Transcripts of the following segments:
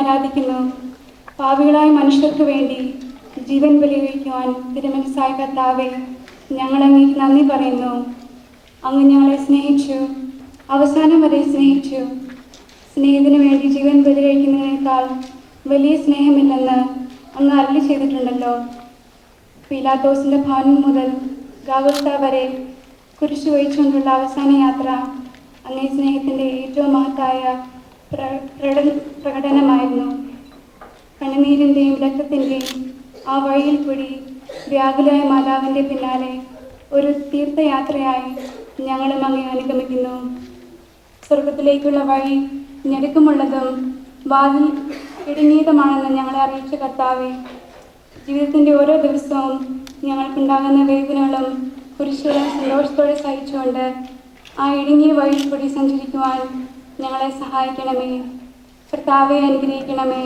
ആരാധിക്കുന്നു. പാപികളായ മനുഷ്യർക്ക് വേണ്ടി ജീവൻ ബലികഴിക്കുവാൻ തിരുമനസ്സായ കർത്താവേ, ഞങ്ങൾ അങ്ങേക്ക് നന്ദി പറയുന്നു. അങ്ങ് ഞങ്ങളെ സ്നേഹിച്ചു, അവസാനം വരെ സ്നേഹിച്ചു. സ്നേഹത്തിന് വേണ്ടി ജീവൻ ബലി കഴിക്കുന്നതിനേക്കാൾ വലിയ സ്നേഹമില്ലെന്ന് അങ്ങ് അരുളി ചെയ്തിട്ടുണ്ടല്ലോ. പീലാത്തോസിൻ്റെ ഭവനം മുതൽ ഗാഗുൽത്ത വരെ കുരിശ് വഹിച്ചുകൊണ്ടുള്ള അവസാന യാത്ര അങ്ങേ സ്നേഹത്തിൻ്റെ ഏറ്റവും മഹത്തായ പ്രകടനമായിരുന്നു. കണ്ണുനീരിൻ്റെയും രക്തത്തിൻ്റെയും ആ വഴിയിൽ കൂടി വ്യാകുലമായ മാതാവിൻ്റെ പിന്നാലെ ഒരു തീർത്ഥയാത്രയായി ഞങ്ങളും അങ്ങേ അനുഗമിക്കുന്നു. സ്വർഗത്തിലേക്കുള്ള വഴി ഞെരുക്കമുള്ളതും വാതിൽ ഇടുങ്ങിയതുമാണെന്ന് ഞങ്ങളെ അറിയിച്ച കർത്താവേ, ജീവിതത്തിൻ്റെ ഓരോ ദിവസവും ഞങ്ങൾക്കുണ്ടാകുന്ന വേദനകളും കുരിശുകളും സന്തോഷത്തോടെ സഹിച്ചുകൊണ്ട് ആ ഇടുങ്ങിയ വഴിയിൽ കൂടി സഞ്ചരിക്കുവാൻ ഞങ്ങളെ സഹായിക്കണമേ. കർത്താവെ, അനുഗ്രഹിക്കണമേ.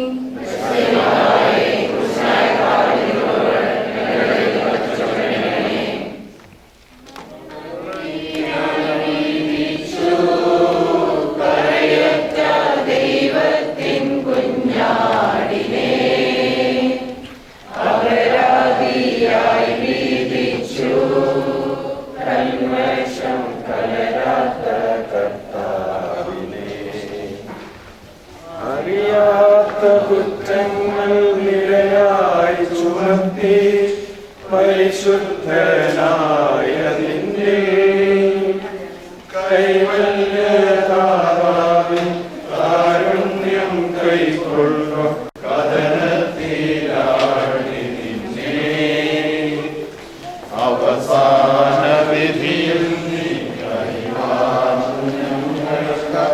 കുറ്റങ്ങൾ നിരയായി ചുമത്തി പരിശുദ്ധനായ നിന്നെ കൈവല്യതാവിൻ കാരുണ്യം കൈക്കൊള്ളു കഥനത്തിലാടി നിന്നെ അവസാന വിധിയിൽ നീ കൈവാങ്ങു ഞങ്ങൾക്ക്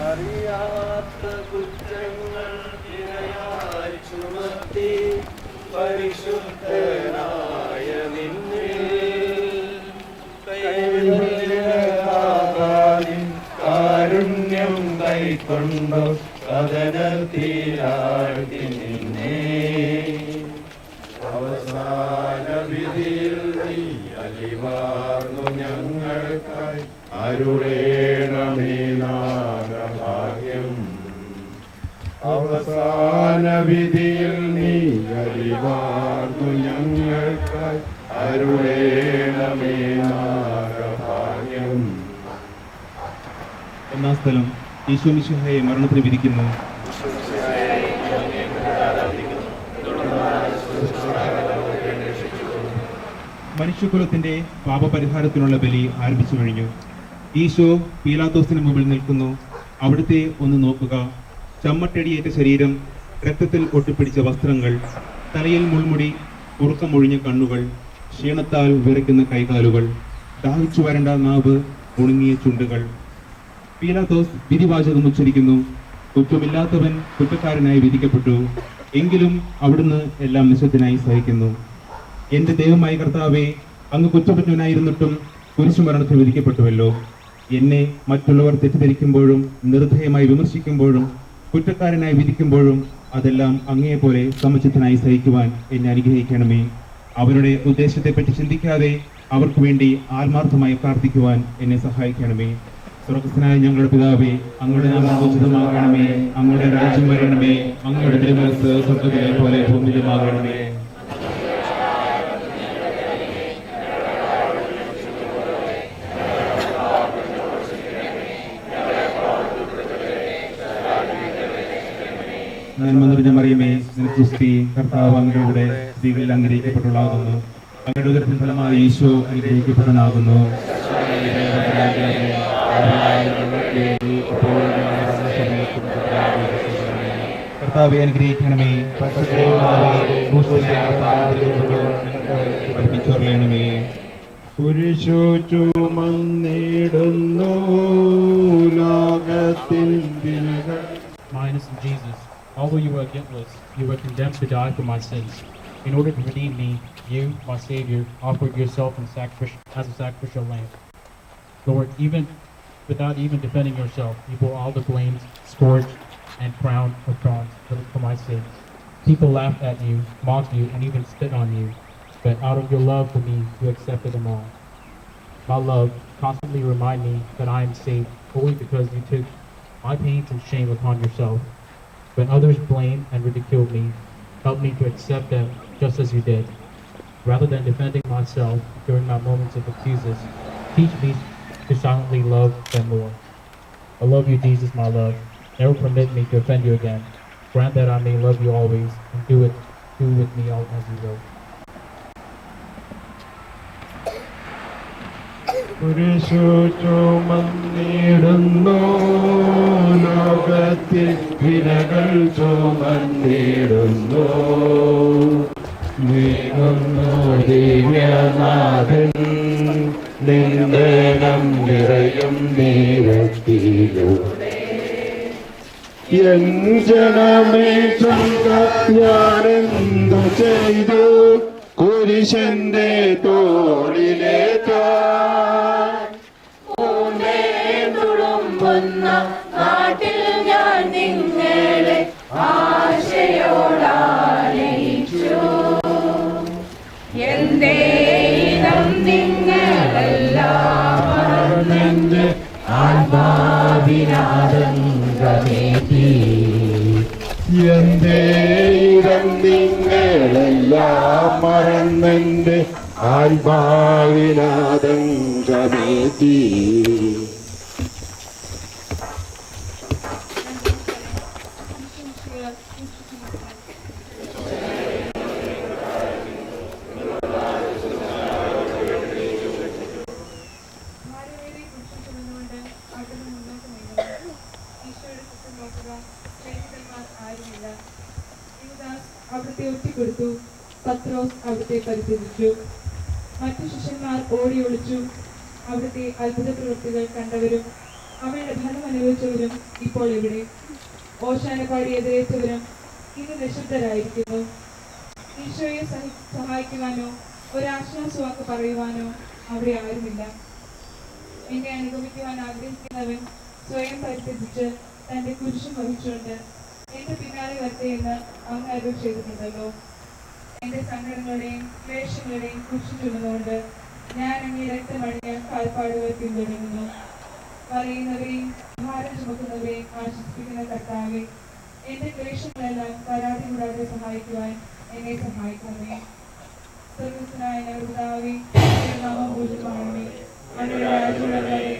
അറിയാത്ത കുറ്റങ്ങൾ ഇരയായി ചുമത്തി പരിശുദ്ധനായ നിന്നെ കൈവല്യതാവിൻ കാരുണ്യം കൈക്കൊണ്ടു കഥനത്തിലാടി നിന്നെ അവസാന വിധിയിൽ നീ അലിവാർന്നു ഞങ്ങൾക്കായി അരുളേണമേ നാഗഭാഗ്യം. അവസാന വിധിയിൽ നീ അലിവാർന്നു ഞങ്ങൾക്കായി അരുളേണമേ നാഗഭാഗ്യം. ഒന്നാം സ്ഥലം ഈശോ മിശിഹായെ മരണത്തിന് വിധിക്കുന്നു. മനുഷ്യകുലത്തിന്റെ പാപപരിഹാരത്തിനുള്ള ബലി ആരംഭിച്ചു കഴിഞ്ഞു. ഈശോ പീലാത്തോസിന് മുമ്പിൽ നിൽക്കുന്നു. അവിടുത്തെ ഒന്ന് നോക്കുക. ചമ്മട്ടടിയേറ്റ ശരീരം, രക്തത്തിൽ ഒട്ടിപ്പിടിച്ച വസ്ത്രങ്ങൾ, തലയിൽ മുൾമുടി, ഉറക്കമൊഴിഞ്ഞ കണ്ണുകൾ, ക്ഷീണത്താൽ വിറയ്ക്കുന്ന കൈകാലുകൾ, ദാഹിച്ചു വരണ്ട നാവ്, ഉണങ്ങിയ ചുണ്ടുകൾ. പീലാത്തോസ് വിധിവാചകം ഉച്ചരിക്കുന്നു. കുറ്റമില്ലാത്തവൻ കുറ്റക്കാരനായി വിധിക്കപ്പെട്ടു. എങ്കിലും അവിടുന്ന് എല്ലാം നിശബ്ദനായി സഹിക്കുന്നു. എന്റെ ദൈവമായ കർത്താവേ, അങ്ങ് കുറ്റപറ്റവനായിരുന്നിട്ടും കുരിശുമരണത്തിന് വിധിക്കപ്പെട്ടുവല്ലോ. എന്നെ മറ്റുള്ളവർ തെറ്റിദ്ധരിക്കുമ്പോഴും നിർദ്ധയമായി വിമർശിക്കുമ്പോഴും കുറ്റക്കാരനായി വിധിക്കുമ്പോഴും അതെല്ലാം അങ്ങയെപ്പോലെ സമചിത്തനായി സഹിക്കുവാൻ എന്നെ അനുഗ്രഹിക്കണമേ. അവരുടെ ഉദ്ദേശത്തെപ്പറ്റി ചിന്തിക്കാതെ അവർക്ക് വേണ്ടി ആത്മാർത്ഥമായി പ്രാർത്ഥിക്കുവാൻ എന്നെ സഹായിക്കണമേ. സ്വർഗ്ഗസ്ഥനായ ഞങ്ങളുടെ പിതാവേ, അങ്ങയുടെ നാമം ഉചിതമാകണമേ. അങ്ങയുടെ രാജ്യം വരണമേ. അങ്ങയുടെ തിരുമനസ്സ് സ്വർഗ്ഗത്തിലെ പോലെ ഭൂമിയിലുമാകണമേ. നന്മ നിറഞ്ഞ മറിയമേ, നിനക്ക് സ്തുതി. കർത്താവ് അങ്ങയുടെ സ്ത്രീകളിൽ അനുഗ്രഹിക്കപ്പെട്ടുള്ളതാകുന്നു. അങ്ങയുടെ ഉദരത്തിൻ ഫലമായി ഈശോ അനുഗ്രഹിക്കപ്പെട്ടതാകുന്നു. കർത്താവെ അനുഗ്രഹിക്കണമേ. പഠിപ്പിച്ചോർണമേ. കുരിശു ചുമന്നിടുന്നു ലോകത്തിൻ ദിനകൾ. My innocent Jesus, although you were guiltless, you were condemned to die for my sins. In order to redeem me, you, my Savior, offered yourself as a sacrificial lamb. Lord, even without even defending yourself, you bore all the blames, scourge, and crown of thorns for my sake. People laughed at you, mocked you, and even spit on you, but out of your love for me, you accepted them all. My love, constantly remind me that I am saved only because you took my pains and shame upon yourself. When others blamed and ridiculed me, help me to accept them just as you did. Rather than defending myself during my moments of excuses, teach me to silently love them more. I love you, Jesus, my love. Never permit me to offend you again. Grant that I may love you always and do with me all as you will. കുരിശു ചുമന്നിടുന്നു ലോകത്തിൽ വിലകൾ ചുമന്നിടുന്നു നീങ്ങുന്നു ദിവ്യനാഥൻ നിന്ദനം നിറയും നീരത്തിലൂടെ N ജനമേ ചങ്ക ഞാനെന്തു ചെയ്തു കുരിശന്റെ തോളിലേറ്റാ തുളുമ്പുന്ന നാട്ടിൽ ഞാൻ നിങ്ങളെ ആശയോടാനയിച്ചു. എന്റെ ഇനം നിങ്ങളെല്ലാം എന്റെ ആത്മാവിനാദംഗമേറ്റി എന്റെ ഇടം നിങ്ങളെല്ലാം മറന്നെന്റെ ആത്മാവിനാദംഗമേറ്റി. അവിടുത്തെ ഒറ്റിക്കൊടുത്തു. പത്രോസ് അവിടുത്തെ പരിചരിച്ചു. മറ്റു ശിഷ്യന്മാർ ഓടി ഒളിച്ചു. അവിടുത്തെ അത്ഭുത പ്രവൃത്തികൾ കണ്ടവരും അവയുടെ ഫലം അനുഭവിച്ചവരും ഇപ്പോൾ എവിടെ? ഓശാന പാടി എതിരേറ്റവരും ഇന്ന് നിശബ്ദരായിരിക്കുന്നു. ഈശോയെ സഹായിക്കുവാനോ ഒരാശ്വാസവാക്ക് പറയുവാനോ അവിടെ ആരുമില്ല. എന്നെ അനുഗമിക്കുവാൻ ആഗ്രഹിക്കുന്നവൻ സ്വയം പരിത്യജിച്ച് തന്റെ കുരിശും വഹിച്ചുകൊണ്ട് എന്റെ പിന്നാലെ വരട്ടെ എന്ന് അങ്ങ് അരുൾ ചെയ്തിട്ടുണ്ടല്ലോ. എന്റെ സങ്കടങ്ങളുടെയും ക്ലേശങ്ങളുടെയും കുരിശു ചുമന്നുകൊണ്ട് ഞാൻ അങ്ങേ രക്തമണിഞ്ഞ കാൽപ്പാടുകൾ പിന്തുടരുന്നു. പറയുന്നവരെയും ഭാരം ചുമക്കുന്നവരെയും ആശ്വസിപ്പിക്കുന്ന കർത്താവെ, എന്റെ ക്ലേശങ്ങളെല്ലാം പരാതി കൂടാതെ സഹായിക്കുവാൻ എന്നെ സഹായിക്കണമേ. സ്വർഗ്ഗസ്ഥനായ ഞങ്ങളുടെ പിതാവേ, അങ്ങയുടെ നാമം പൂജിതമാകണമേ. അങ്ങയുടെ രാജ്യം വരണമേ.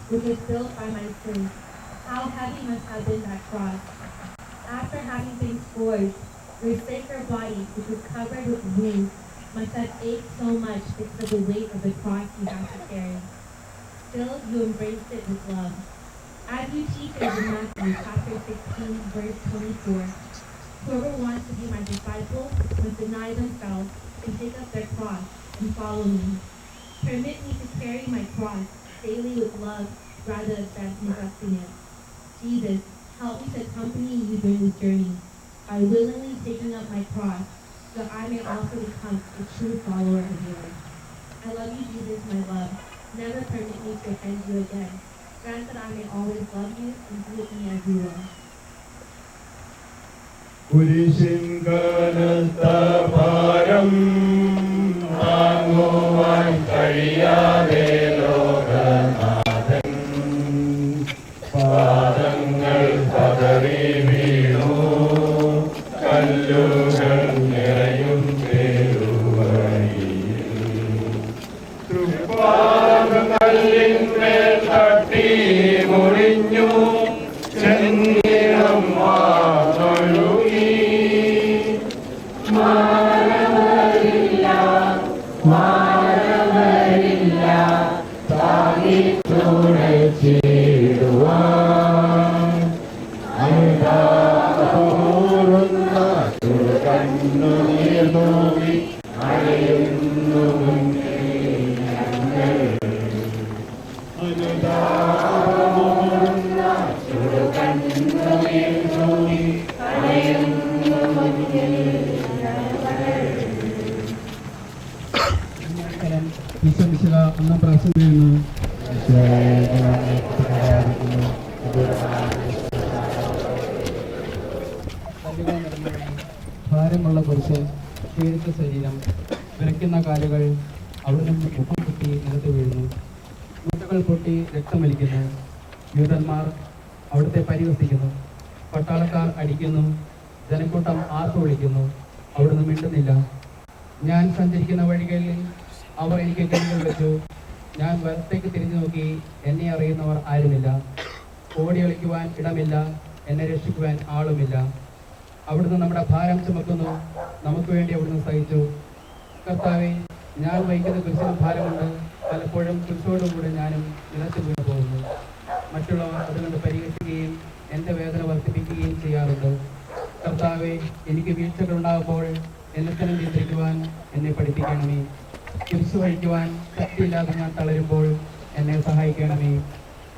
Which was built by my sins. How heavy must have been that cross. After having been scourged, your sacred body, which was covered with wounds, must have ached so much because of the weight of the cross you had to carry. Still, you embraced it with love. As you teach in Matthew chapter 16, verse 24, whoever wants to be my disciple must deny themselves and take up their cross and follow me. Permit me to carry my cross daily with love rather than neglecting it. Jesus, help me to accompany you during this journey by willingly taking up my cross so I may also become a true follower of yours. I love you, Jesus, my love. Never permit me to offend you again. Grant that I may always love you and be with me as you will. കുരിശിൻ കനത്ത ഭാരം താങ്ങുവാൻ കഴിയാതെ ലോകനാഥൻ പാദങ്ങൾ പതറി വീണു കല്ലുകൾ നിറയും പേരു മാനവരില്ല മാനവരില്ല താങ്ങി തുണച്ചിടുവാൻ അനുതാപൂർന്ന കണ്ണുനീർ നോക്കി അണയുന്നു മുന്നിൽ ഞങ്ങൾ അനുതാപൂർന്ന കണ്ണുനീർ നോക്കി അണയുന്നു മുന്നിൽ ഈശോമിശിഹ ഒന്നാം പ്രാവശ്യം ചെയ്യുന്നു. ഭാരമുള്ള കുരിശ്, ക്ഷീണിച്ച ശരീരം, വിറയ്ക്കുന്ന കാലുകൾ, അവിടുന്ന് മുഖം പൊട്ടി നിലത്ത് വീഴുന്നു. മുട്ടുകൾ പൊട്ടി രക്തമലിക്കുന്നു. യൂതന്മാർ അവിടുത്തെ പരിഹസിക്കുന്നു. പട്ടാളക്കാർ അടിക്കുന്നു. ജനക്കൂട്ടം ആർത്തു വിളിക്കുന്നു. അവിടുന്ന് മിണ്ടുന്നില്ല. ഞാൻ സഞ്ചരിക്കുന്ന വഴികളിൽ അവർ എനിക്ക് കൈകൾ വെച്ചു. ഞാൻ വലത്തേക്ക് തിരിഞ്ഞു നോക്കി. എന്നെ അറിയുന്നവർ ആരുമില്ല. ഓടി കളിക്കുവാൻ ഇടമില്ല. എന്നെ രക്ഷിക്കുവാൻ ആളുമില്ല. അവിടുന്ന് നമ്മുടെ ഭാരം ചുമക്കുന്നു. നമുക്ക് വേണ്ടി അവിടുന്ന് സഹിച്ചു. കർത്താവെ, ഞാൻ വഹിക്കുന്ന കുരിശിന് ഭാരമുണ്ട്. പലപ്പോഴും കുരിശോടുകൂടെ ഞാനും നിലത്ത് വീണു പോകുന്നു. മറ്റുള്ളവർ അതുകൊണ്ട് പരിഹസിക്കുകയും എൻ്റെ വേദന വർദ്ധിപ്പിക്കുകയും ചെയ്യാറുണ്ട്. കർത്താവെ, എനിക്ക് വീഴ്ചകൾ ഉണ്ടാകുമ്പോൾ എന്നെ തന്നെ നിയന്ത്രിക്കുവാൻ എന്നെ പഠിപ്പിക്കണമേ. കുരിശ് വഹിക്കുവാൻ ശക്തിയില്ലാതെ ഞാൻ തളരുമ്പോൾ എന്നെ സഹായിക്കണമേ.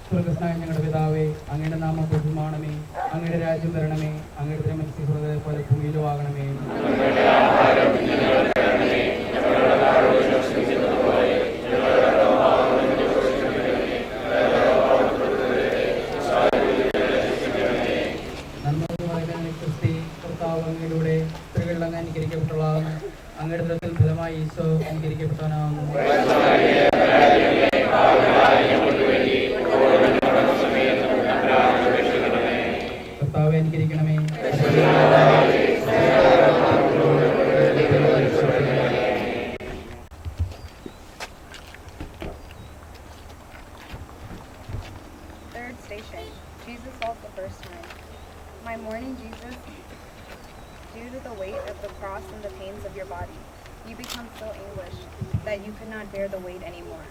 സ്വർഗ്ഗസ്ഥനായ ഞങ്ങളുടെ പിതാവേ, അങ്ങയുടെ നാമം പൂജിതമാകണമേ. അങ്ങയുടെ രാജ്യം വരണമേ. അങ്ങയുടെ തിരുമനസ്സ് സ്വർഗ്ഗത്തിലെ പോലെ ഭൂമിയിലും ആകണമേ. കർത്താവ് അങ്ങയിലൂടെ സ്ത്രീകളിൽ അങ്ങ് അനുകരിക്കപ്പെട്ടവളാകുന്നു. അങ്ങയുടെ ദൃത്തിൽ ഫലമായി ഈശോ അനുകരിക്കപ്പെട്ടവനാകുന്നു. കർത്താവ് അനുകരിക്കണമേ. Third station. Jesus falls the first time. My mourning Jesus, due to the weight of the cross and the pains of your body, you become so anguished that you could not bear the weight anymore.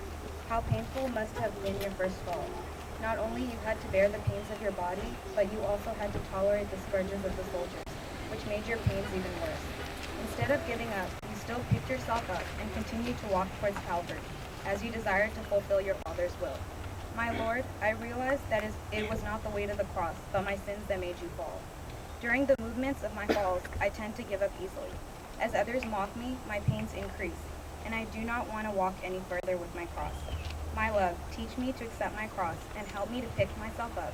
How painful must have been your first fall. Not only you had to bear the pains of your body, but you also had to tolerate the scourges of the soldiers, which made your pains even worse. Instead of giving up, you still picked yourself up and continued to walk towards Calvary, as you desired to fulfill your Father's will. My Lord, I realized that it was not the weight of the cross, but my sins that made you fall. During the movements of my falls, I tend to give up easily. As others mock me, my pains increase, and I do not want to walk any further with my cross. My love, teach me to accept my cross and help me to pick myself up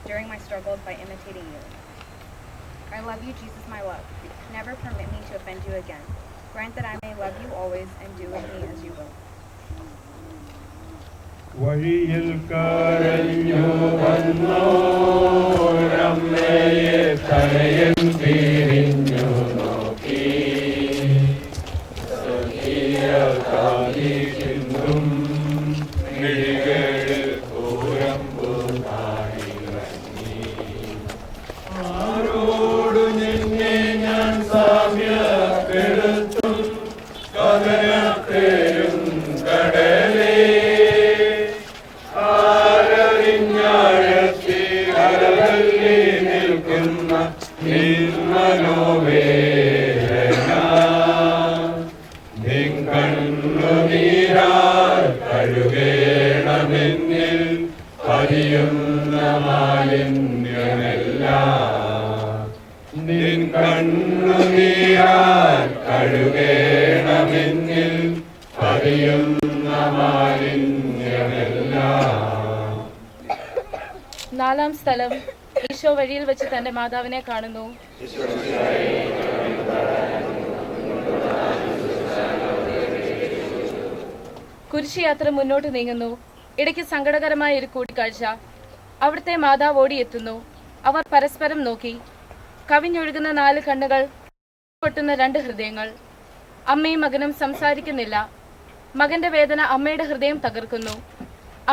during my struggles by imitating you. I love you, Jesus, my love. Never permit me to offend you again. Grant that I may love you always and do with me as you will. വഴിയിൽ കരഞ്ഞു വന്നോരമ്മയെ തലയൻ തിരിഞ്ഞു നോക്കി സഖിയ കാലിക്കും മിഴികളിൽ കൂരമ്പു താഴിറങ്ങി ആരോടു നിന്നെ ഞാൻ സാമ്യപ്പെടുത്തും കഥനപ്പേരും കടലേ കഴുകേണമെന്നിൽ പതിയുന്ന മാലിന്യമെല്ലാം നിൻ കണ്ണുനീരാൽ കഴുകേണമെന്നിൽ പതിയുന്ന മാലിന്യമെല്ലാം. നാലാം സ്ഥലം. ഈശോ വഴിയിൽ വെച്ച് തന്റെ മാതാവിനെ കാണുന്നു. കുരിശുയാത്ര മുന്നോട്ട് നീങ്ങുന്നു. ഇടയ്ക്ക് സങ്കടകരമായ ഒരു കൂടിക്കാഴ്ച. അവിടുത്തെ മാതാവ് ഓടിയെത്തുന്നു. അവർ പരസ്പരം നോക്കി. കവിഞ്ഞൊഴുകുന്ന 4 കണ്ണുകൾ, പൊട്ടുന്ന 2 ഹൃദയങ്ങൾ. അമ്മയും മകനും സംസാരിക്കുന്നില്ല. മകന്റെ വേദന അമ്മയുടെ ഹൃദയം തകർക്കുന്നു.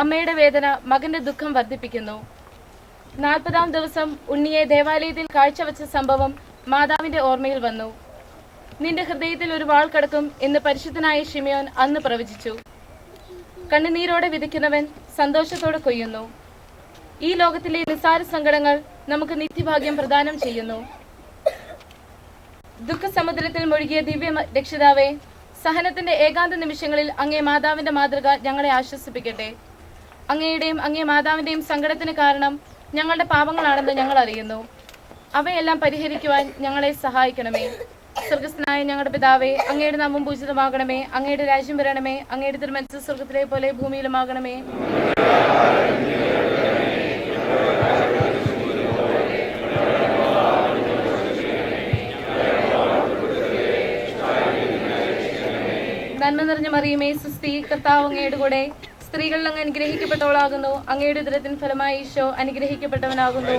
അമ്മയുടെ വേദന മകന്റെ ദുഃഖം വർദ്ധിപ്പിക്കുന്നു. 40-ാം ദിവസം ഉണ്ണിയെ ദേവാലയത്തിൽ കാഴ്ചവെച്ച സംഭവം മാതാവിന്റെ ഓർമ്മയിൽ വന്നു. നിന്റെ ഹൃദയത്തിൽ ഒരു വാൾ കടക്കും എന്ന് പരിശുദ്ധനായ ശിമയോൻ അന്ന് പ്രവചിച്ചു. കണ്ണുനീരോടെ വിതയ്ക്കുന്നവൻ സന്തോഷത്തോടെ കൊയ്യുന്നു. ഈ ലോകത്തിലെ നിസ്സാര സങ്കടങ്ങൾ നമുക്ക് നിത്യഭാഗ്യം പ്രദാനം ചെയ്യുന്നു. ദുഃഖസമുദ്രത്തിൽ മുഴുകിയ ദിവ്യ രക്ഷിതാവേ, സഹനത്തിന്റെ ഏകാന്ത നിമിഷങ്ങളിൽ അങ്ങേ മാതാവിന്റെ മാതൃക ഞങ്ങളെ ആശ്വസിപ്പിക്കട്ടെ. അങ്ങയുടെയും അങ്ങേ മാതാവിന്റെയും സങ്കടത്തിന് കാരണം ഞങ്ങളുടെ പാപങ്ങളാണെന്ന് ഞങ്ങൾ അറിയുന്നു. അവയെല്ലാം പരിഹരിക്കുവാൻ ഞങ്ങളെ സഹായിക്കണമേ. സ്വർഗസ്ഥനായ ഞങ്ങളുടെ പിതാവേ, അങ്ങയുടെ നാമം പൂജിതമാകണമേ. അങ്ങയുടെ രാജ്യം വരണമേ. അങ്ങയുടെ തിരുമനസ്സ് സ്വർഗത്തിലെ പോലെ ഭൂമിയിലുമാകണമേ. നന്മ നിറഞ്ഞ മറിയമേ, സുസ്തി, കർത്താവ് അങ്ങയുടെ കൂടെ, സ്ത്രീകളിൽ അങ്ങ് അനുഗ്രഹിക്കപ്പെട്ടവളാകുന്നു. അങ്ങയുടെ ഉദരത്തിൻ ഫലമായി ഈശോ അനുഗ്രഹിക്കപ്പെട്ടവനാകുന്നു.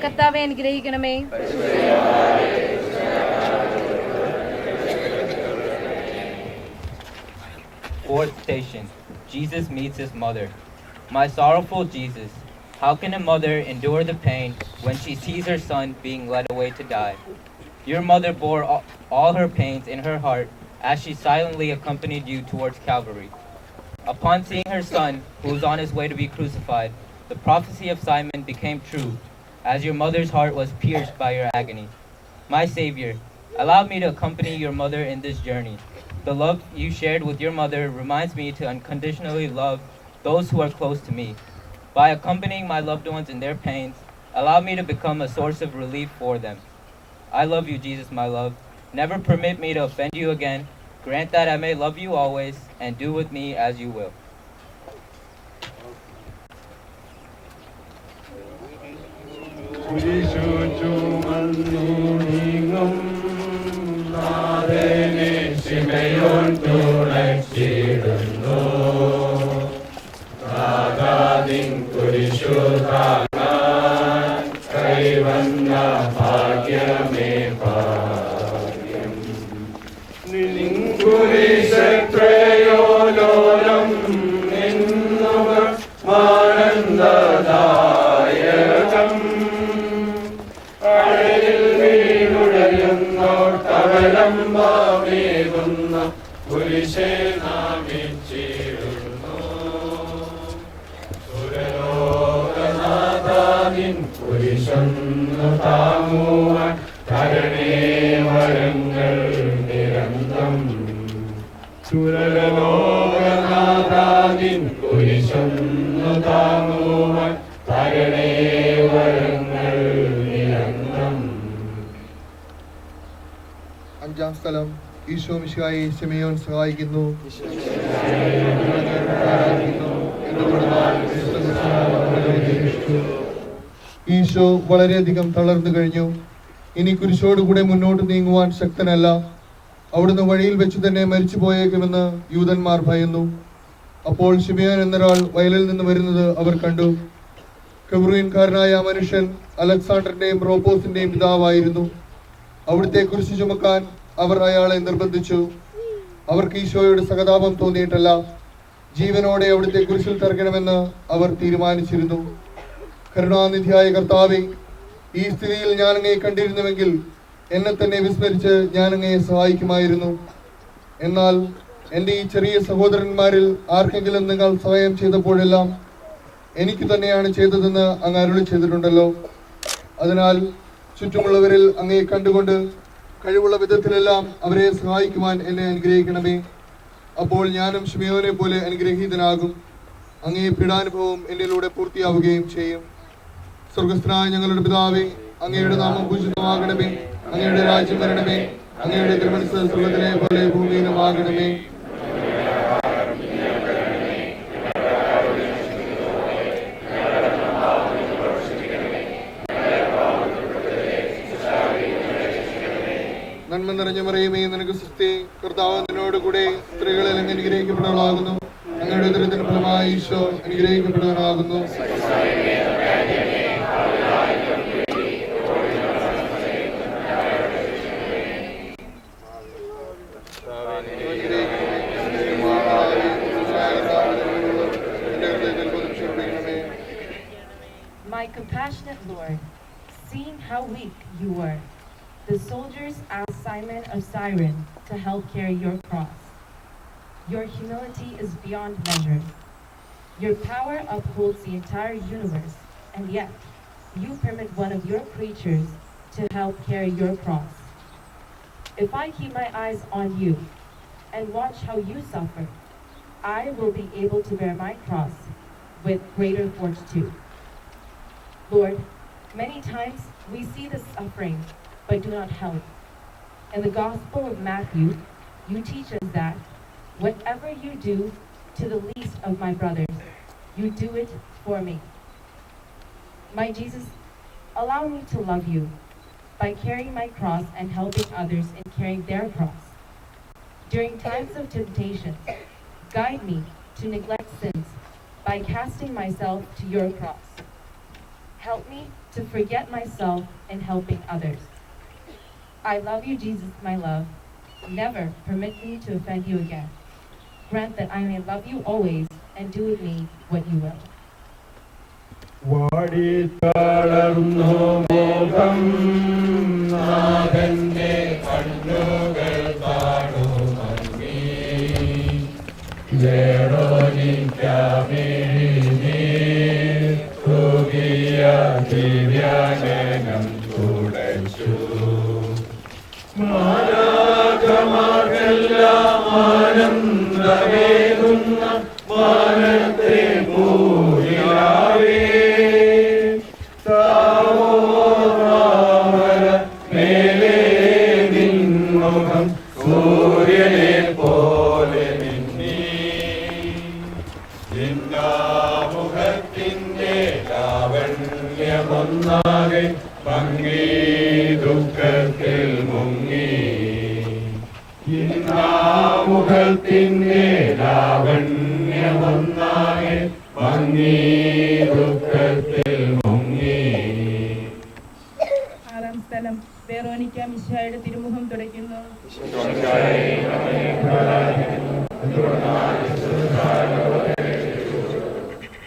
കർത്താവെ അനുഗ്രഹിക്കണമേ. Fourth station, Jesus meets his mother. My sorrowful Jesus, how can a mother endure the pain when she sees her son being led away to die? Your mother bore all her pains in her heart as she silently accompanied you towards Calvary. Upon seeing her son, who was on his way to be crucified, the prophecy of Simon became true, as your mother's heart was pierced by your agony. My Savior, allow me to accompany your mother in this journey. The love you shared with your mother reminds me to unconditionally love those who are close to me. By accompanying my loved ones in their pains, allow me to become a source of relief for them. I love you, Jesus, my love. Never permit me to offend you again. Grant that I may love you always and do with me as you will. ശിമയോൻ തുണച്ചിടുന്നു. നാദാദിൻ കുരിശു താങ്ങാൻ കൈവന്ന ഭാഗ്യമേ ഭാഗ്യം. നിൻ കുരിശെത്രയോ ലോലം നിന്നുവർ ആനന്ദദായകം. അഴലിൽ വീടുഴയുന്നോട്ടവലംബമേകുന്ന കുരിശേ നാമിച്ചിടുന്നു. സുരലോകനാഥാനിൻ കുരിശൊന്നു താങ്ങുവാൻ കരണേ വരങ്ങൾ നിരന്തം. സുരലോകനാഥാനിൻ കുരിശൊന്നു താങ്ങുവാൻ കരണേ വരങ്ങൾ നിരന്തം. അഞ്ചാം സ്ഥലം, ഈശോ മിശിഹായെ ശിമയോൻ സഹായിക്കുന്നു. ഈശോ വളരെയധികം തളർന്നു കഴിഞ്ഞു. ഇനി കുരിശോടുകൂടെ മുന്നോട്ട് നീങ്ങുവാൻ ശക്തനല്ല. അവിടുന്ന് വഴിയിൽ വെച്ച് തന്നെ മരിച്ചു പോയേക്കുമെന്ന് യൂതന്മാർ ഭയന്നു. അപ്പോൾ ശിമയോൻ എന്നൊരാൾ വയലിൽ നിന്ന് വരുന്നത് അവർ കണ്ടു. കെബ്രൂൻകാരനായ ആ മനുഷ്യൻ അലക്സാണ്ടറിന്റെയും റോപ്പോസിന്റെയും പിതാവായിരുന്നു. അവിടുത്തെ കുരിശ് ചുമക്കാൻ അവർ അയാളെ നിർബന്ധിച്ചു. അവർക്ക് ഈശോയുടെ സഹതാപം തോന്നിയിട്ടല്ല, ജീവനോടെ അവിടുത്തെ കുരിശിൽ തറക്കണമെന്ന് അവർ തീരുമാനിച്ചിരുന്നു. കരുണാനിധിയായ കർത്താവേ, ഈ സ്ഥിതിയിൽ ഞാൻ അങ്ങയെ കണ്ടിരുന്നുവെങ്കിൽ എന്നെ തന്നെ വിസ്മരിച്ച് ഞാൻ അങ്ങയെ സഹായിക്കുമായിരുന്നു. എന്നാൽ എൻ്റെ ഈ ചെറിയ സഹോദരന്മാരിൽ ആർക്കെങ്കിലും നിങ്ങൾ സഹായം ചെയ്തപ്പോഴെല്ലാം എനിക്ക് തന്നെയാണ് ചെയ്തതെന്ന് അങ്ങ് അരുളി ചെയ്തിട്ടുണ്ടല്ലോ. അതിനാൽ ചുറ്റുമുള്ളവരിൽ അങ്ങയെ കണ്ടുകൊണ്ട് കഴിവുള്ള വിധത്തിലെല്ലാം അവരെ സഹായിക്കുവാൻ എന്നെ അനുഗ്രഹിക്കണമേ. അപ്പോൾ ഞാനും ശിമയോനെ പോലെ അനുഗ്രഹീതനാകും. അങ്ങേ പീഡാനുഭവം എന്നിലൂടെ പൂർത്തിയാവുകയും ചെയ്യും. സ്വർഗസ്ഥനായ ഞങ്ങളുടെ പിതാവേ, അങ്ങയുടെ നാമം പൂജിതമാകണമേ. അങ്ങയുടെ രാജ്യം വരണമേ. അങ്ങയുടെ തിരുമനസ്സ് സ്വർഗ്ഗത്തിലെ പോലെ ഭൂമിയിലുമാകണമേ. നന്മ നിറഞ്ഞ മറിയമേ, നിനക്ക് സ്തുതി. കർത്താവ് നിന്നോട് കൂടെ സ്ത്രീകളിൽ അങ്ങ് അനുഗ്രഹിക്കപ്പെട്ടവളാകുന്നു. അങ്ങയുടെ ഉദരത്തിന് ഫലമായി ഈശോ അനുഗ്രഹിക്കപ്പെട്ടവനാകുന്നു. My compassionate Lord, seeing how weak you were, the soldiers asked Simon of Cyrene to help carry your cross. Your humility is beyond measure. Your power upholds the entire universe, and yet you permit one of your creatures to help carry your cross. If I keep my eyes on you and watch how you suffer, I will be able to bear my cross with greater fortitude. Lord, many times we see the suffering but do not help. In the Gospel of Matthew, you teach us that whatever you do to the least of my brothers, you do it for me. My Jesus, allow me to love you by carrying my cross and helping others in carrying their cross. During times of temptation, guide me to neglect sins by casting myself to your cross. Help me to forget myself in helping others. I love you, Jesus, my love. Never permit me to offend you again. Grant that I may love you always and do with me what you will. വാടിത്തളർന്നു മുഖം നാഥന്റെ കണ്ണുകൾ കാണുമീ തൂകിയ ദിവ്യാനനം തുടച്ചു മാലാഖമാർക്കെല്ലാം ആനന്ദമേകുന്ന വാനത്തെ പൂരിലാവേ താവോരാമര മേലേ നിൻമുഖം സൂര്യനെ പോലെ മിന്നി ചിന്താമുഖത്തിൻ്റെ ലാവണ്യമൊന്നാകെ ഭംഗി ദുഃഖത്തിൽ മുങ്ങി ചിന്താമുഖത്തിൻ്റെ ലാവണ്യമൊന്നാകെ ഭംഗി ദുഃഖത്തിൽ മുങ്ങി. ആറാം സ്ഥലം വെറോനിക്ക മിശിഹായുടെ തിരുമുഖം തുടയ്ക്കുന്നു.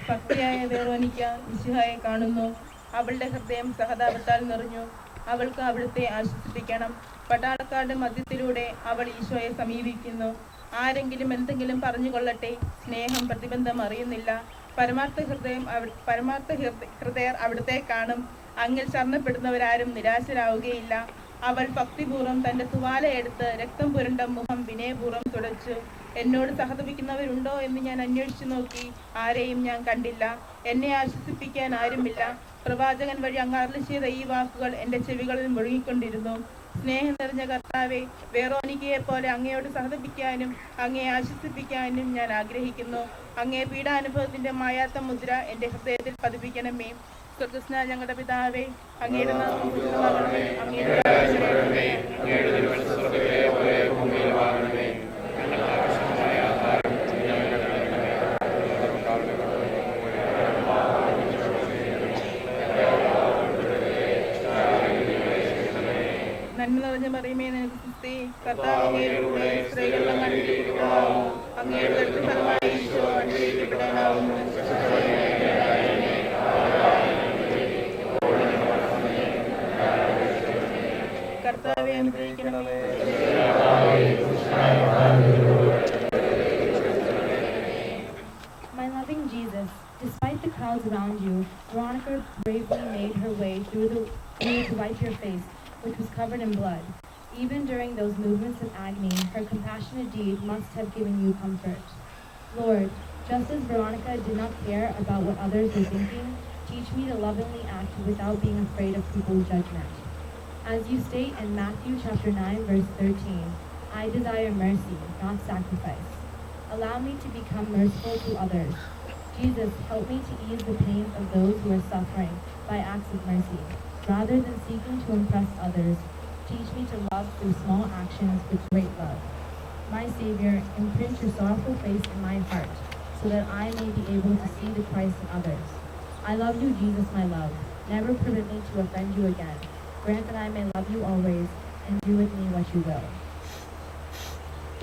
ഭക്തിയായ വെറോനിക്ക മിശിഹായെ കാണുന്നു. അവളുടെ ഹൃദയം സഹതാപത്താൽ നിറഞ്ഞു. അവൾക്ക് അവിടുത്തെ ആശ്വസിപ്പിക്കണം. പട്ടാളക്കാരുടെ മധ്യത്തിലൂടെ അവൾ ഈശോയെ സമീപിക്കുന്നു. ആരെങ്കിലും എന്തെങ്കിലും പറഞ്ഞുകൊള്ളട്ടെ, സ്നേഹം പ്രതിബന്ധം അറിയുന്നില്ല. പരമാർത്ഥ ഹൃദയർ അവിടുത്തെ കാണും. അങ്ങിൽ ശരണപ്പെടുന്നവരാരും നിരാശരാവുകയില്ല. അവൾ ഭക്തിപൂർവ്വം തന്റെ തുവാല എടുത്ത് രക്തം പുരണ്ട മുഖം വിനയപൂർവ്വം തുടച്ചു. എന്നോട് സഹതപിക്കുന്നവരുണ്ടോ എന്ന് ഞാൻ അന്വേഷിച്ചു നോക്കി, ആരെയും ഞാൻ കണ്ടില്ല. എന്നെ ആശ്വസിപ്പിക്കാൻ ആരുമില്ല. പ്രവാചകൻ വഴി അങ്ങ് അരുളി ചെയ്ത ഈ വാക്കുകൾ എൻ്റെ ചെവികളിൽ മുഴുകിക്കൊണ്ടിരുന്നു. സ്നേഹം നിറഞ്ഞ കർത്താവെ, വെറോനിക്കയെ പോലെ അങ്ങയോട് സഹതപിക്കാനും അങ്ങയെ ആശ്വസിപ്പിക്കാനും ഞാൻ ആഗ്രഹിക്കുന്നു. അങ്ങേ പീഡാനുഭവത്തിന്റെ മായാത്ത മുദ്ര എൻ്റെ ഹൃദയത്തിൽ പതിപ്പിക്കണമേ. സ്വർഗ്ഗസ്ഥനായ ഞങ്ങളുടെ പിതാവേ, അങ്ങയുടെ നാമം പൂജിതമാകണമേ. അങ്ങയുടെ രാജ്യം വരണമേ. അങ്ങയുടെ തിരുമനസ്സ് സ്വർഗ്ഗത്തിലെ പോലെ ഭൂമിയിലുമാകണമേ. ഞങ്ങൾക്ക് ആവശ്യമായ ആഹാരം ഞങ്ങൾക്ക് തരണമേ. നന്മ നിറഞ്ഞ മറിയമേ, നിനക്ക് സ്തുതി. കർത്താവ് അങ്ങയുടെ കൂടെ സ്ത്രീകൾ അങ്ങ് അനുഗ്രഹിക്കപ്പെട്ടവളാകുന്നു. അങ്ങയുടെ ഉദരത്തിൻ ഫലമായി ഈശോ അനുഗ്രഹിക്കപ്പെട്ടവനാകുന്നു. കർത്താവെ അനുഗ്രഹിക്കണമേ. My loving Jesus, despite the crowds around you, Veronica bravely made her way through to wipe your face, which was covered in blood. Even during those movements of agony, her compassionate deed must have given you comfort. Lord, just as Veronica did not care about what others were thinking, teach me to lovingly act without being afraid of people's judgment. As you state in Matthew chapter 9, verse 13, I desire mercy, not sacrifice. Allow me to become merciful to others. Jesus, help me to ease the pains of those who are suffering by acts of mercy. Rather than seeking to impress others, teach me to love through small actions with great love. My Savior, imprint your sorrowful face in my heart, so that I may be able to see the Christ in others. I love you, Jesus, my love. Never permit me to offend you again. Grant that I may love you always, and do with me what you will.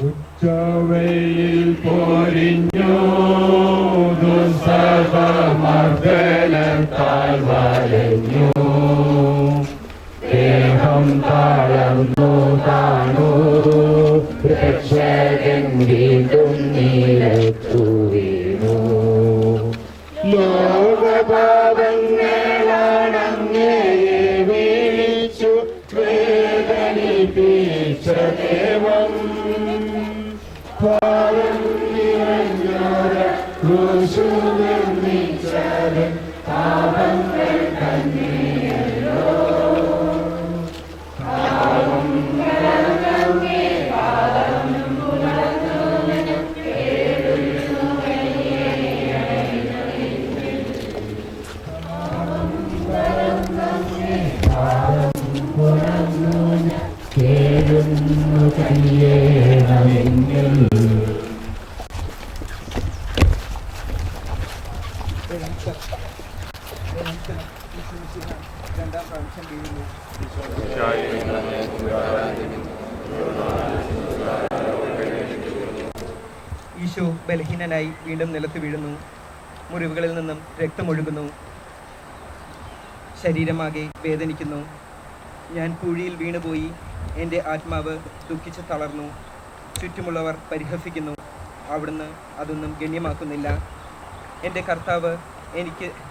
ഉച്ചവയിൽ പൊരിഞ്ഞു ദുസ്സഹമർദ്ദനത്താൽ വലഞ്ഞു ദേഹം തളർന്നു താണു രക്ഷകൻ വീണ്ടും നിലത്തു വീണു ലോകപാപങ്ങളാണങ്ങയെ വിളിച്ചു വേദനിപ്പിച്ച ദേവം പാപം നിറഞ്ഞോര ക്രൂശു നിർമ്മിച്ചത് പാപങ്ങൾ തന്നെയല്ലോ പാപം കലർന്നേ പാപം പുലർന്നു കേടുന്നു കഴിയണമെങ്കിൽ രണ്ടാം പ്രാവശ്യം വീഴുന്നു. ഈശോ ബലഹീനനായി വീണ്ടും നിലത്ത് വീഴുന്നു. മുറിവുകളിൽ നിന്നും രക്തമൊഴുകുന്നു. ശരീരമാകെ വേദനിക്കുന്നു. ഞാൻ കുഴിയിൽ വീണുപോയി. എൻ്റെ ആത്മാവ് ദുഃഖിച്ച് തളർന്നു. ചുറ്റുമുള്ളവർ പരിഹസിക്കുന്നു. അവിടുന്ന് അതൊന്നും ഗണ്യമാക്കുന്നില്ല. എൻ്റെ കർത്താവ്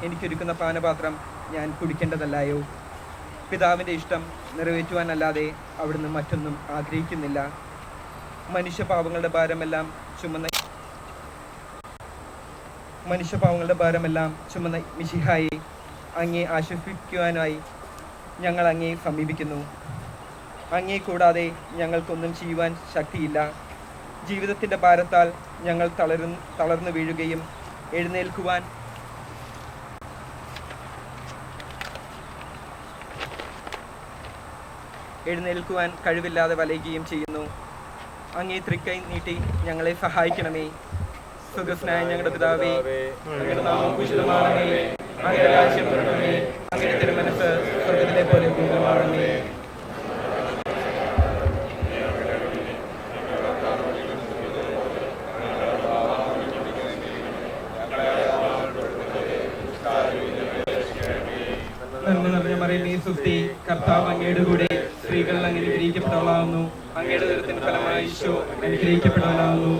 എനിക്കൊരുക്കുന്ന പാനപാത്രം ഞാൻ കുടിക്കേണ്ടതല്ലായോ? പിതാവിൻ്റെ ഇഷ്ടം നിറവേറ്റുവാനല്ലാതെ അവിടുന്ന് മറ്റൊന്നും ആഗ്രഹിക്കുന്നില്ല. മനുഷ്യപാവങ്ങളുടെ ഭാരമെല്ലാം ചുമന്ന മിശിഹായെ, അങ്ങേ ആശ്വസിപ്പിക്കുവാനായി ഞങ്ങൾ അങ്ങേ സമീപിക്കുന്നു. അങ്ങേ കൂടാതെ ഞങ്ങൾക്കൊന്നും ചെയ്യുവാൻ ശക്തിയില്ല. ജീവിതത്തിൻ്റെ ഭാരത്താൽ ഞങ്ങൾ തളർന്നു വീഴുകയും എഴുന്നേൽക്കുവാൻ കഴിവില്ലാതെ വലയുകയും ചെയ്യുന്നു. അങ്ങേ തൃക്കൈ നീട്ടി ഞങ്ങളെ സഹായിക്കണമേ. സുഖസ്നായ ഞങ്ങളുടെ പിതാവേ, അങ്ങയുടെ നാമം പൂജിതമാകണമേ. അങ്ങയുടെ രാജ്യം വരണമേ. അങ്ങയുടെ തിരുമനസ്സ് സ്വർഗ്ഗത്തിലെ പോലെ ഭൂമിയിലുമാകണമേ. നന്മ നിറഞ്ഞ മറിയമേ സുസ്തി, കർത്താവ് അങ്ങയുടെ കൂടെ സ്ത്രീകൾ അങ്ങ് അനുഗ്രഹിക്കപ്പെട്ടവളാകുന്നു. അങ്ങയുടെ ഉദരത്തിൻ ഫലമായി ഈശോ അനുഗ്രഹിക്കപ്പെട്ടവനാകുന്നു.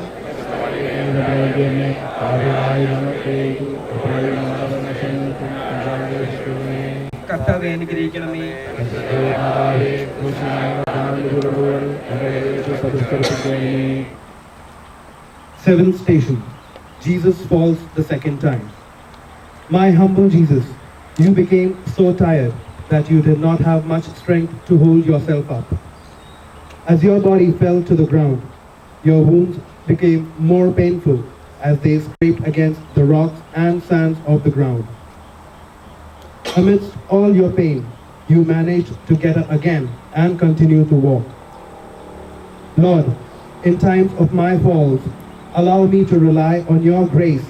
കർത്താവെ അനുഗ്രഹിക്കണമേ. Seventh station. Jesus falls the second time. My humble Jesus, you became so tired that you did not have much strength to hold yourself up. As your body fell to the ground, your wounds became more painful as they scraped against the rocks and sands of the ground. Amidst all your pain, you managed to get up again and continue to walk. Lord, in times of my falls, allow me to rely on your grace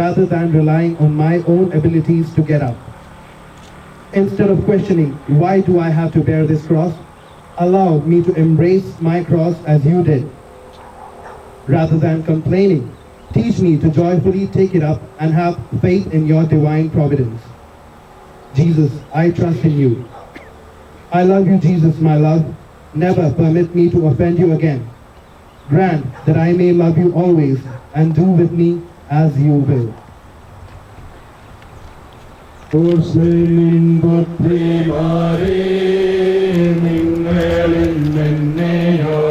rather than relying on my own abilities to get up. Instead of questioning, why do I have to bear this cross? Allow me to embrace my cross as you did. Rather than complaining, teach me to joyfully take it up and have faith in your divine providence. Jesus, I trust in you. I love you, Jesus, my love. Never permit me to offend you again. Grant that I may love you always and do with me as you will. ഉസ്ലിൻ പുത്രിമാരേ, നിങ്ങളിൽ നിന്നെയോർത്തിനേവം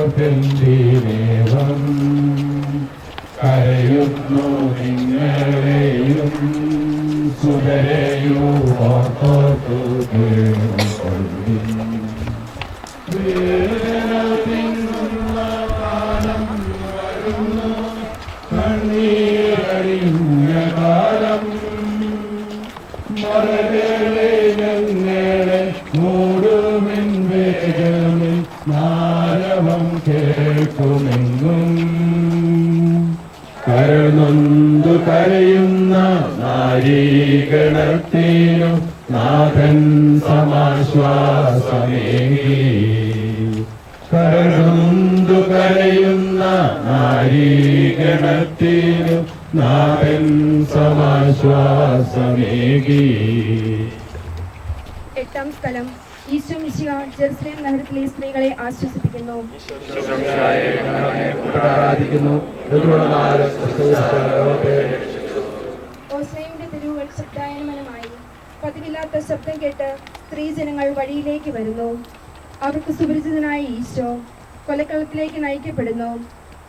കരയുന്നു. നിങ്ങളെയും സുതരെയും ഓർത്തു കേൾക്കൊള്ളിൻ. വേദന തിന്നുന്ന കാലം വരുന്നു, കണ്ണീരടിഞ്ഞ കാലം. മറകളെ ഞങ്ങളെ മൂടുമിൻ വേഗമിൻ നാരവം കേൾക്കുമെന്നും. കരനൊന്തു കരയുന്ന നാരീഗണത്തിനു നാഥൻ സമാശ്വാസമേകി. കരനൊന്തു കരയുന്ന നാരീഗണത്തിനു നാഥൻ സമാശ്വാസമേകി. എട്ടാം സ്ഥലം ഈശോ മിശിഹ ജെറുസലേം നഗരത്തിലെ സ്ത്രീകളെ ആശ്വസിപ്പിക്കുന്നു. ഓസ്ലൈമിന്റെ തെരുവുകൾ ശബ്ദായനമനമായി. പതിവില്ലാത്ത ശബ്ദം കേട്ട് സ്ത്രീജനങ്ങൾ വഴിയിലേക്ക് വരുന്നു. അവർക്ക് സുപരിചിതനായ ഈശോ കൊലക്കളത്തിലേക്ക് നയിക്കപ്പെടുന്നു.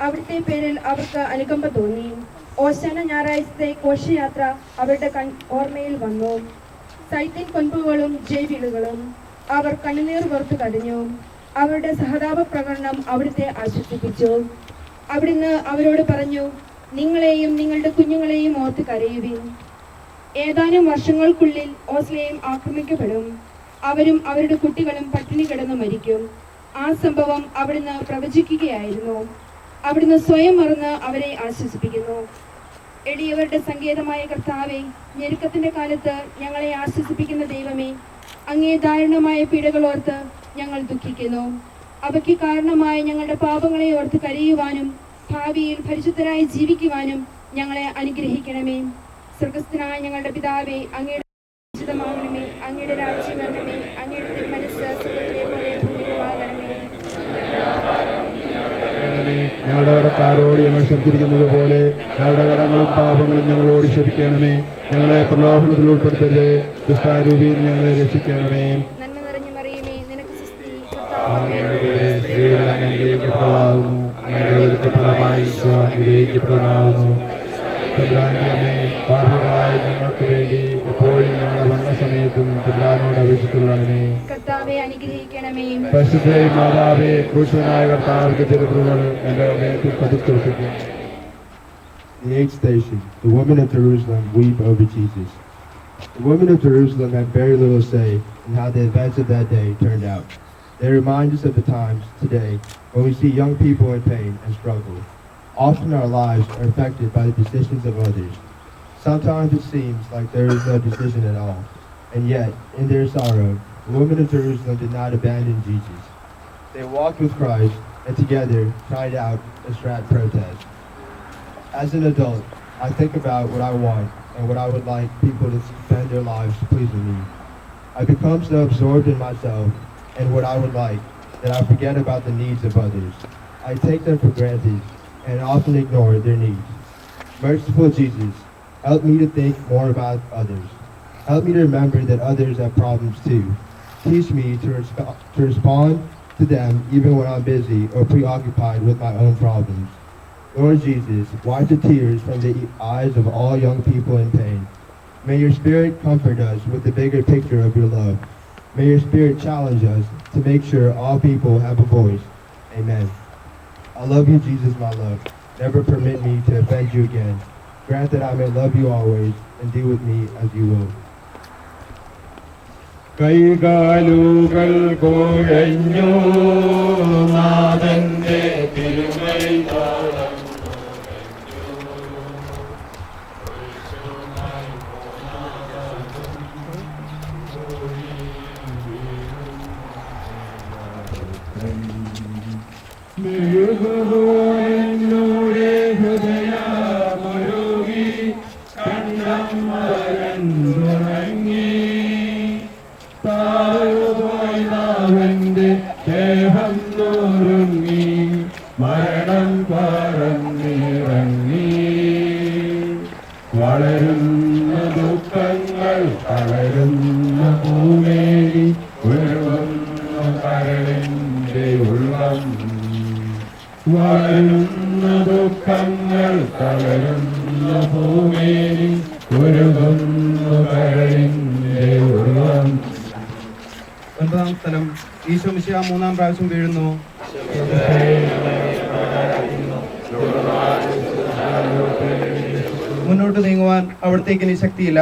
അവിടുത്തെ പേരിൽ അവർക്ക് അനുകമ്പ തോന്നി. ഓശാന ഞായറാഴ്ചത്തെ ഘോഷയാത്ര അവരുടെ ഓർമ്മയിൽ വന്നു. സൈത്യൻ കൊൻപുകളും ജൈവിളുകളും അവർ കണ്ണുനീർ പുറത്തു കരഞ്ഞു. അവരുടെ സഹതാപ പ്രകടനം അവിടുത്തെ ആശ്വസിപ്പിച്ചു. അവിടുന്ന് അവരോട് പറഞ്ഞു, നിങ്ങളെയും നിങ്ങളുടെ കുഞ്ഞുങ്ങളെയും ഓർത്ത് കരയുവിൻ. ഏതാനും വർഷങ്ങൾക്കുള്ളിൽ ഓസ്ലയും ആക്രമിക്കപ്പെടും. അവരും അവരുടെ കുട്ടികളും പട്ടിണി കിടന്നു മരിക്കും. ആ സംഭവം അവിടുന്ന് പ്രവചിക്കുകയായിരുന്നു. അവിടുന്ന് സ്വയം മറന്ന് അവരെ ആശ്വസിപ്പിക്കുന്നു. എളിയവരുടെ സങ്കേതമായ കർത്താവേ, ഞെരുക്കത്തിന്റെ കാലത്ത് ഞങ്ങളെ ആശ്വസിപ്പിക്കുന്ന ദൈവമേ, അങ്ങേ ദാരുണമായ പീഡകൾ ഓർത്ത് ഞങ്ങൾ ദുഃഖിക്കുന്നു. അവയ്ക്ക് കാരണമായ ഞങ്ങളുടെ പാപങ്ങളെ ഓർത്ത് കരയുവാനും ഭാവിയിൽ പരിശുദ്ധരായി ജീവിക്കുവാനും ഞങ്ങളെ അനുഗ്രഹിക്കണമേ. സ്വർഗസ്ഥനായ ഞങ്ങളുടെ പിതാവേ, അങ്ങയുടെ ഉചിതമാകണമേ. അങ്ങയുടെ രാജ്യം വരണമേ. അങ്ങയുടെ തിരുമനസ്സ് സ്വർഗ്ഗത്തിലെ പോലെ ഭൂമിയിലുമാകണമേ. ഞങ്ങളുടെ കടക്കാരോട് ഞങ്ങൾ ക്ഷമിച്ചിരിക്കുന്നത് പോലെ ഞങ്ങളുടെ കടങ്ങളും പാപങ്ങളും ഞങ്ങളോട് ക്ഷമിക്കണമേ. ഞങ്ങളെ പ്രലോഭനത്തിൽ ഉൾപ്പെടുത്തരുത്, ദുഷ്ടാരൂപിയിൽ ഞങ്ങളെ രക്ഷിക്കണമേ. നന്മ നിറഞ്ഞു മറിയമേ, നിനക്ക് സുസ്തി. സ്ത്രീകൾ അനുഗ്രഹിക്കപ്പെട്ടതാകുന്നു, അങ്ങയുടെ ഫലമായി ഈശോ അനുഗ്രഹിക്കപ്പെട്ടതാകുന്നു. പാപികളായ ഞങ്ങൾക്ക് വേണ്ടി എപ്പോഴും ഞങ്ങളുടെ മരണസമയത്തും തമ്പുരാനോട് അപേക്ഷിച്ചുകൊള്ളണമേ. കർത്താവേ, അനുഗ്രഹിക്കണമേ. പരിശുദ്ധ മാതാവേ, ക്രൂശനായ കർത്താവിന്റെ തിരുക്കൃപകൾ എന്റെ മേത്തിൽ പതിച്ചുറപ്പിക്കും. The 8th station, the women of Jerusalem weep over Jesus. The women of Jerusalem had very little say in how the events of that day turned out. They remind us of the times today when we see young people in pain and struggle. Often our lives are affected by the decisions of others. Sometimes it seems like there is no decision at all. And yet, in their sorrow, the women of Jerusalem did not abandon Jesus. They walked with Christ and together cried out a strat protest. As an adult, I think about what I want and what I would like people to spend their lives pleasing me. I become so absorbed in myself and what I would like that I forget about the needs of others. I take them for granted and often ignore their needs. Merciful Jesus, help me to think more about others. Help me to remember that others have problems too. Teach me to respond to them even when I'm busy or preoccupied with my own problems. Lord Jesus, wipe the tears from the eyes of all young people in pain. May your Spirit comfort us with the bigger picture of your love. May your Spirit challenge us to make sure all people have a voice. Amen. I love you, Jesus, my love. Never permit me to offend you again. Grant that I may love you always and deal with me as you will. കൈകാലുകൾ കുഴഞ്ഞു നാഥന്റെ തിരുമൈതാളം എന്നോടെ ഹൃദയമൊരുകി കണ്ണം മറന്നുറങ്ങി താഴുപോയവന്റെ ദേഹം നുറുങ്ങി മരണം പറന്നിറങ്ങി വളരുന്ന ദുഃഖങ്ങൾ തളരുന്ന ഭൂമേരി ഒഴുകുന്ന കരളിന്റെ ഉള്ളം വളരുന്ന ദുഃഖങ്ങൾ തളരുന്ന ഭൂമേരി ഒഴുകുന്ന കരളിന്റെ ഉള്ളം. 9ാം സ്ഥലം ഈശോ മിശിഹ 3ാം പ്രാവശ്യം വീഴുന്നു. മുന്നോട്ട് നീങ്ങുവാൻ അവിടത്തേക്ക് ഇനി ശക്തിയില്ല.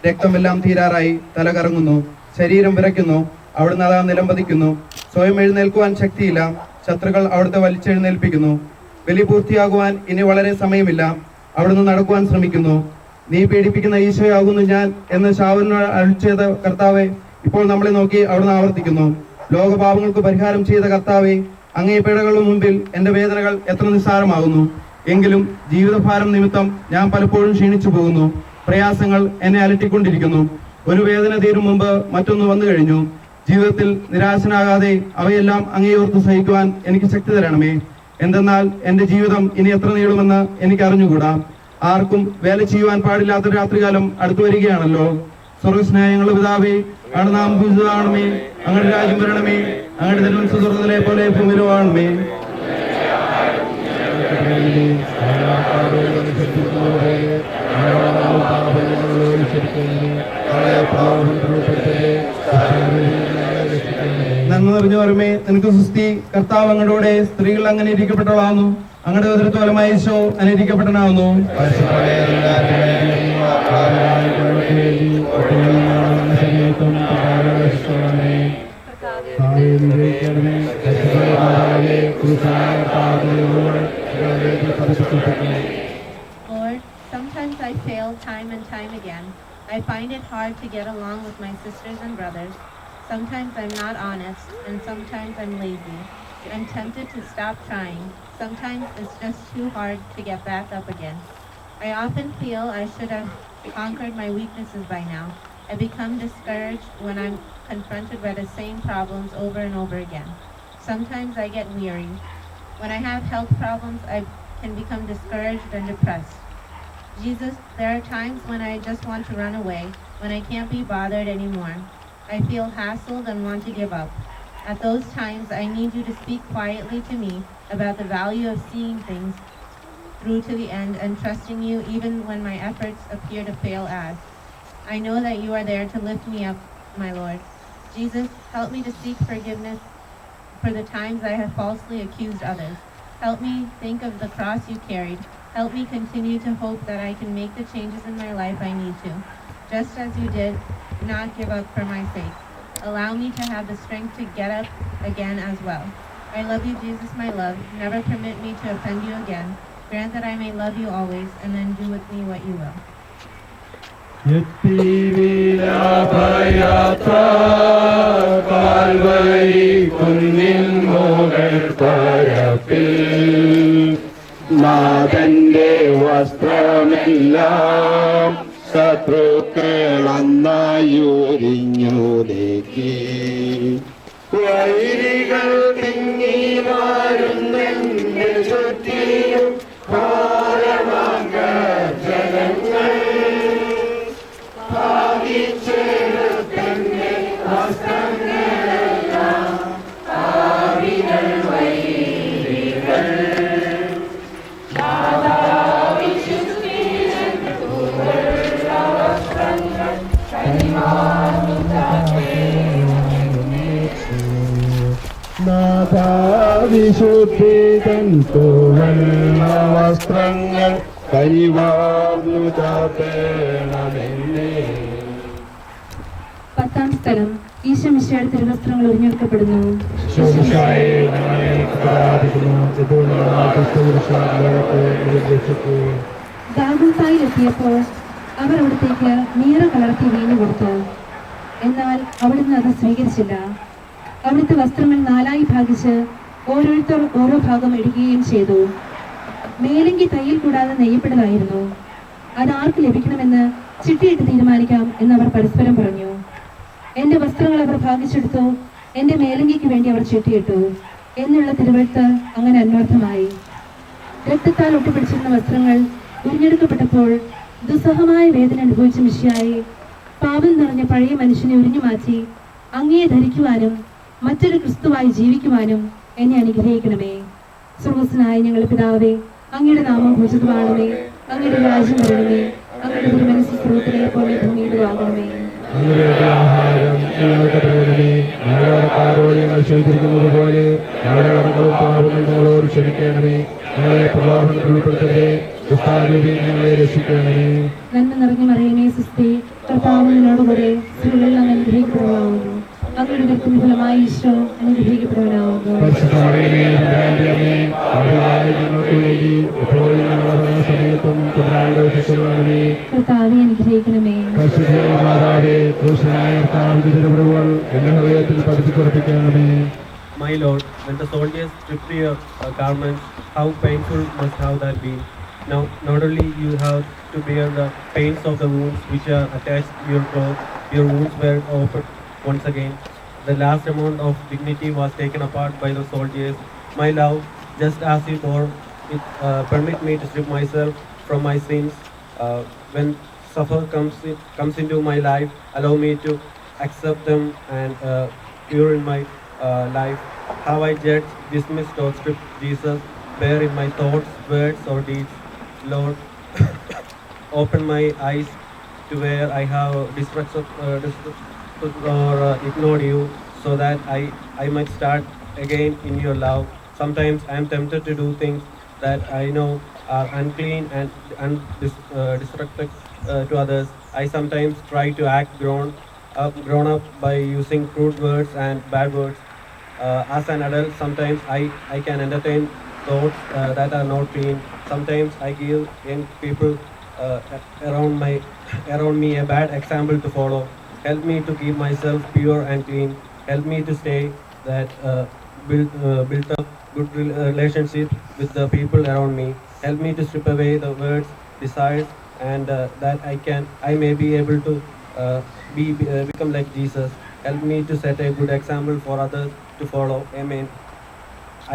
രക്തമെല്ലാം തീരാറായി. തല കറങ്ങുന്നു, ശരീരം വിറയ്ക്കുന്നു. അവിടുന്ന് അതാ നിലംപതിക്കുന്നു. സ്വയം എഴുന്നേൽക്കുവാൻ ശക്തിയില്ല. ശത്രുക്കൾ അവിടുത്തെ വലിച്ചെഴുന്നേൽപ്പിക്കുന്നു. ബലി പൂർത്തിയാകുവാൻ ഇനി വളരെ സമയമില്ല. അവിടുന്ന് നടക്കുവാൻ ശ്രമിക്കുന്നു. നീ പീഡിപ്പിക്കുന്ന ഈശോയാകുന്നു ഞാൻ എന്ന് ശാവലിനോട് അരുളിച്ചെയ്ത കർത്താവെ, ഇപ്പോൾ നമ്മളെ നോക്കി അവിടുന്ന് ആവർത്തിക്കുന്നു. ലോകപാപങ്ങൾക്ക് പരിഹാരം ചെയ്ത കർത്താവെ, അങ്ങേ പിഴകളുടെ മുമ്പിൽ എൻ്റെ വേദനകൾ എത്ര നിസ്സാരമാകുന്നു. എങ്കിലും ജീവിതഭാരം നിമിത്തം ഞാൻ പലപ്പോഴും ക്ഷീണിച്ചു പോകുന്നു. പ്രയാസങ്ങൾ എന്നെ അലട്ടിക്കൊണ്ടിരിക്കുന്നു. ഒരു വേദന തീരും മുമ്പ് മറ്റൊന്ന് വന്നു കഴിഞ്ഞു. ജീവിതത്തിൽ നിരാശനാകാതെ അവയെല്ലാം അങ്ങേയോർത്ത് സഹിക്കുവാൻ എനിക്ക് ശക്തി തരണമേ. എന്തെന്നാൽ എൻ്റെ ജീവിതം ഇനി എത്ര നീളുമെന്ന് എനിക്ക് അറിഞ്ഞുകൂടാ. ആർക്കും വേല ചെയ്യുവാൻ പാടില്ലാത്ത രാത്രികാലം അടുത്തു വരികയാണല്ലോ. സ്വർഗസ്നേഹങ്ങളുടെ പിതാവേ, അങ്ങയുടെ നാമം പൂജിതമാകണമേ. അങ്ങയുടെ രാജ്യം വരണമേ. അങ്ങയുടെ തിരുമനസ്സ് സ്വർഗ്ഗത്തിലെ പോലെ ഭൂമിയിലും ആകണമേ. നന്മ നിറഞ്ഞു വരുമേ, നിനക്ക് സുസ്തി. കർത്താവ് അങ്ങയുടെ സ്ത്രീകൾ അങ്ങനെ ഇരിക്കപ്പെട്ടവളാകുന്നു. അങ്ങയുടെ ഉദരത്തിൻ ഫലമായി ഈശോ അനുഗ്രഹിക്കപ്പെട്ടവനാകുന്നു. Lord, sometimes I fail time and time again. I find it hard to get along with my sisters and brothers. Sometimes I'm not honest, and sometimes I'm lazy. I'm tempted to stop trying. Sometimes it's just too hard to get back up again. I often feel I should have conquered my weaknesses by now. I become discouraged when I'm confronted by the same problems over and over again. Sometimes I get weary. When I have health problems, I can become discouraged and depressed. Jesus, there are times when I just want to run away, when I can't be bothered anymore. I feel hassled and want to give up. At those times, I need you to speak quietly to me about the value of seeing things through to the end and trusting you even when my efforts appear to fail as. I know that you are there to lift me up, my Lord. Jesus, help me to seek forgiveness for the times I have falsely accused others. Help me think of the cross you carried. Help me continue to hope that I can make the changes in my life I need to. Just as you did, not give up for my sake. Allow me to have the strength to get up again as well. I love you, Jesus, my love. Never permit me to offend you again. Grant that I may love you always, and then do with me what you will. നാഥന്റെ വസ്ത്രമെല്ലാം ശത്രുക്കൾ അന്നായൊരിഞ്ഞുലേക്ക് വൈരികൾ തിങ്ങി മാറുന്നെന്റെ ചുറ്റിയും ഭാരമാക ജനങ്ങൾ ഭാവിച്ചെടുത്തന്റെ വസ്ത്രങ്ങളെല്ലാം ആവികൾ വൈരികൾ വിശുദ്ധിതൻ തുവന്ന വസ്ത്രങ്ങൾ കരിവാർന്നു ചാർത്തേണമെന്നേ. 10-ാം സ്ഥലം ഈശോമിശിഹായുടെ തിരുവസ്ത്രങ്ങൾ ഉരിഞ്ഞെടുക്കപ്പെടുന്നു. ഗാഗുൽത്തായിലെത്തിയപ്പോൾ അവർ അവിടത്തേക്ക് നീറ കലർത്തി വീഞ്ഞു കൊടുത്തു. എന്നാൽ അവിടുന്ന് അത് സ്വീകരിച്ചില്ല. അവിടുത്തെ വസ്ത്രങ്ങൾ 4ആയി ഭാഗിച്ച് ഓരോരുത്തർ ഓരോ ഭാഗം എടുക്കുകയും ചെയ്തു. മേലങ്കി തയ്യൽ കൂടാതെ നെയ്യപ്പെട്ടതായിരുന്നു. അത് ആർക്ക് ലഭിക്കണമെന്ന് ചിട്ടിയിട്ട് തീരുമാനിക്കാം എന്നവർ പരസ്പരം പറഞ്ഞു. എന്റെ വസ്ത്രങ്ങൾ അവർ ഭാഗിച്ചെടുത്തു, എന്റെ മേലങ്കിക്ക് വേണ്ടി അവർ ചിട്ടിയിട്ടു എന്നുള്ള തിരുവെഴുത്ത് അങ്ങനെ അന്വർത്ഥമായി. രക്തത്താൽ ഒട്ടിപ്പിടിച്ചിരുന്ന വസ്ത്രങ്ങൾ ഉരിഞ്ഞെടുക്കപ്പെട്ടപ്പോൾ ദുസ്സഹമായ വേദന അനുഭവിച്ച മിശിഹായെ, പാപം നിറഞ്ഞ പഴയ മനുഷ്യനെ ഉരിഞ്ഞു മാറ്റി അങ്ങയെ ധരിക്കുവാനും മറ്റൊരു ക്രിസ്തുവായി ജീവിക്കുവാനും എന്നെ അനുഗ്രഹിക്കണമേ. സ്വർഗ്ഗസ്ഥനായ ഞങ്ങളുടെ പിതാവേ, അങ്ങയുടെ നാമം പൂജിതമാകണമേ. അങ്ങയുടെ രാജ്യം വരണമേ. അങ്ങയുടെ തിരുമനസ്സ് സ്വർഗ്ഗത്തിലെ പോലെ ഭൂമിയിലും ആകണമേ. ആഹാരം ഞങ്ങൾക്ക് തരണമേ. ഞങ്ങളുടെ പാപങ്ങൾ ഞങ്ങൾ ക്ഷമിച്ചിരിക്കുന്നത് പോലെ ഞങ്ങളുടെ കടങ്ങളും പാപങ്ങൾ ഞങ്ങളോട് ക്ഷമിക്കണമേ. ഞങ്ങളെ പ്രലോഭനത്തിൽ ഉൾപ്പെടുത്തരുതേ, ദുഷ്ടാരൂപിയിൽ ഞങ്ങളെ രക്ഷിക്കണമേ. നന്മ നിറഞ്ഞ മറിയമേ, സുസ്ഥി, കർത്താവ് നിന്നോടുകൂടെ സ്ത്രീകളിൽ അങ്ങ് അനുഗ്രഹിക്കപ്പെടുവാകുന്നു. അങ്ങയുടെ ഉദരത്തിൻ ഫലമായി ഈശോ അനുഗ്രഹിക്കപ്പെടുവാനാകുന്നു. ഞങ്ങൾക്ക് വേണ്ടി എപ്പോഴും ഞങ്ങളുടെ സമയത്തും തുടരാണമേ. കർത്താവെ അനുഗ്രഹിക്കണമേ. മാതാവേ, ക്രൂശനായ കർത്താവിന്റെ തിരുവിടുകൾ എന്റെ ഹൃദയത്തിൽ പതിപ്പിച്ചുറപ്പിക്കണമേ. My Lord, when the soldiers stripped your garments, how painful must have that been. Now, not only you have to bear the pains of the wounds which are attached to your clothes, your wounds were opened once again. The last amount of dignity was taken apart by the soldiers. My love, just as you bore it, permit me to strip myself from my sins. When suffer comes into my life, allow me to accept them and pure in my life. Have I judged, dismissed, or stripped Jesus? Bear in my thoughts, words, or deeds. Lord, open my eyes to where I have distrusted or ignored you, so that I might start again in your love. Sometimes I am tempted to do things that I know are unclean and destructive to others. I sometimes try to act grown up by using crude words and bad words. As an adult, sometimes I can entertain thoughts that are not clean. Sometimes I give young people around me a bad example to follow. Help me to keep myself pure and clean. Help me to stay that built up good relationship with the people around me. Help me to strip away the words, desires, and that I may be able to become like Jesus. Help me to set a good example for others to follow. Amen.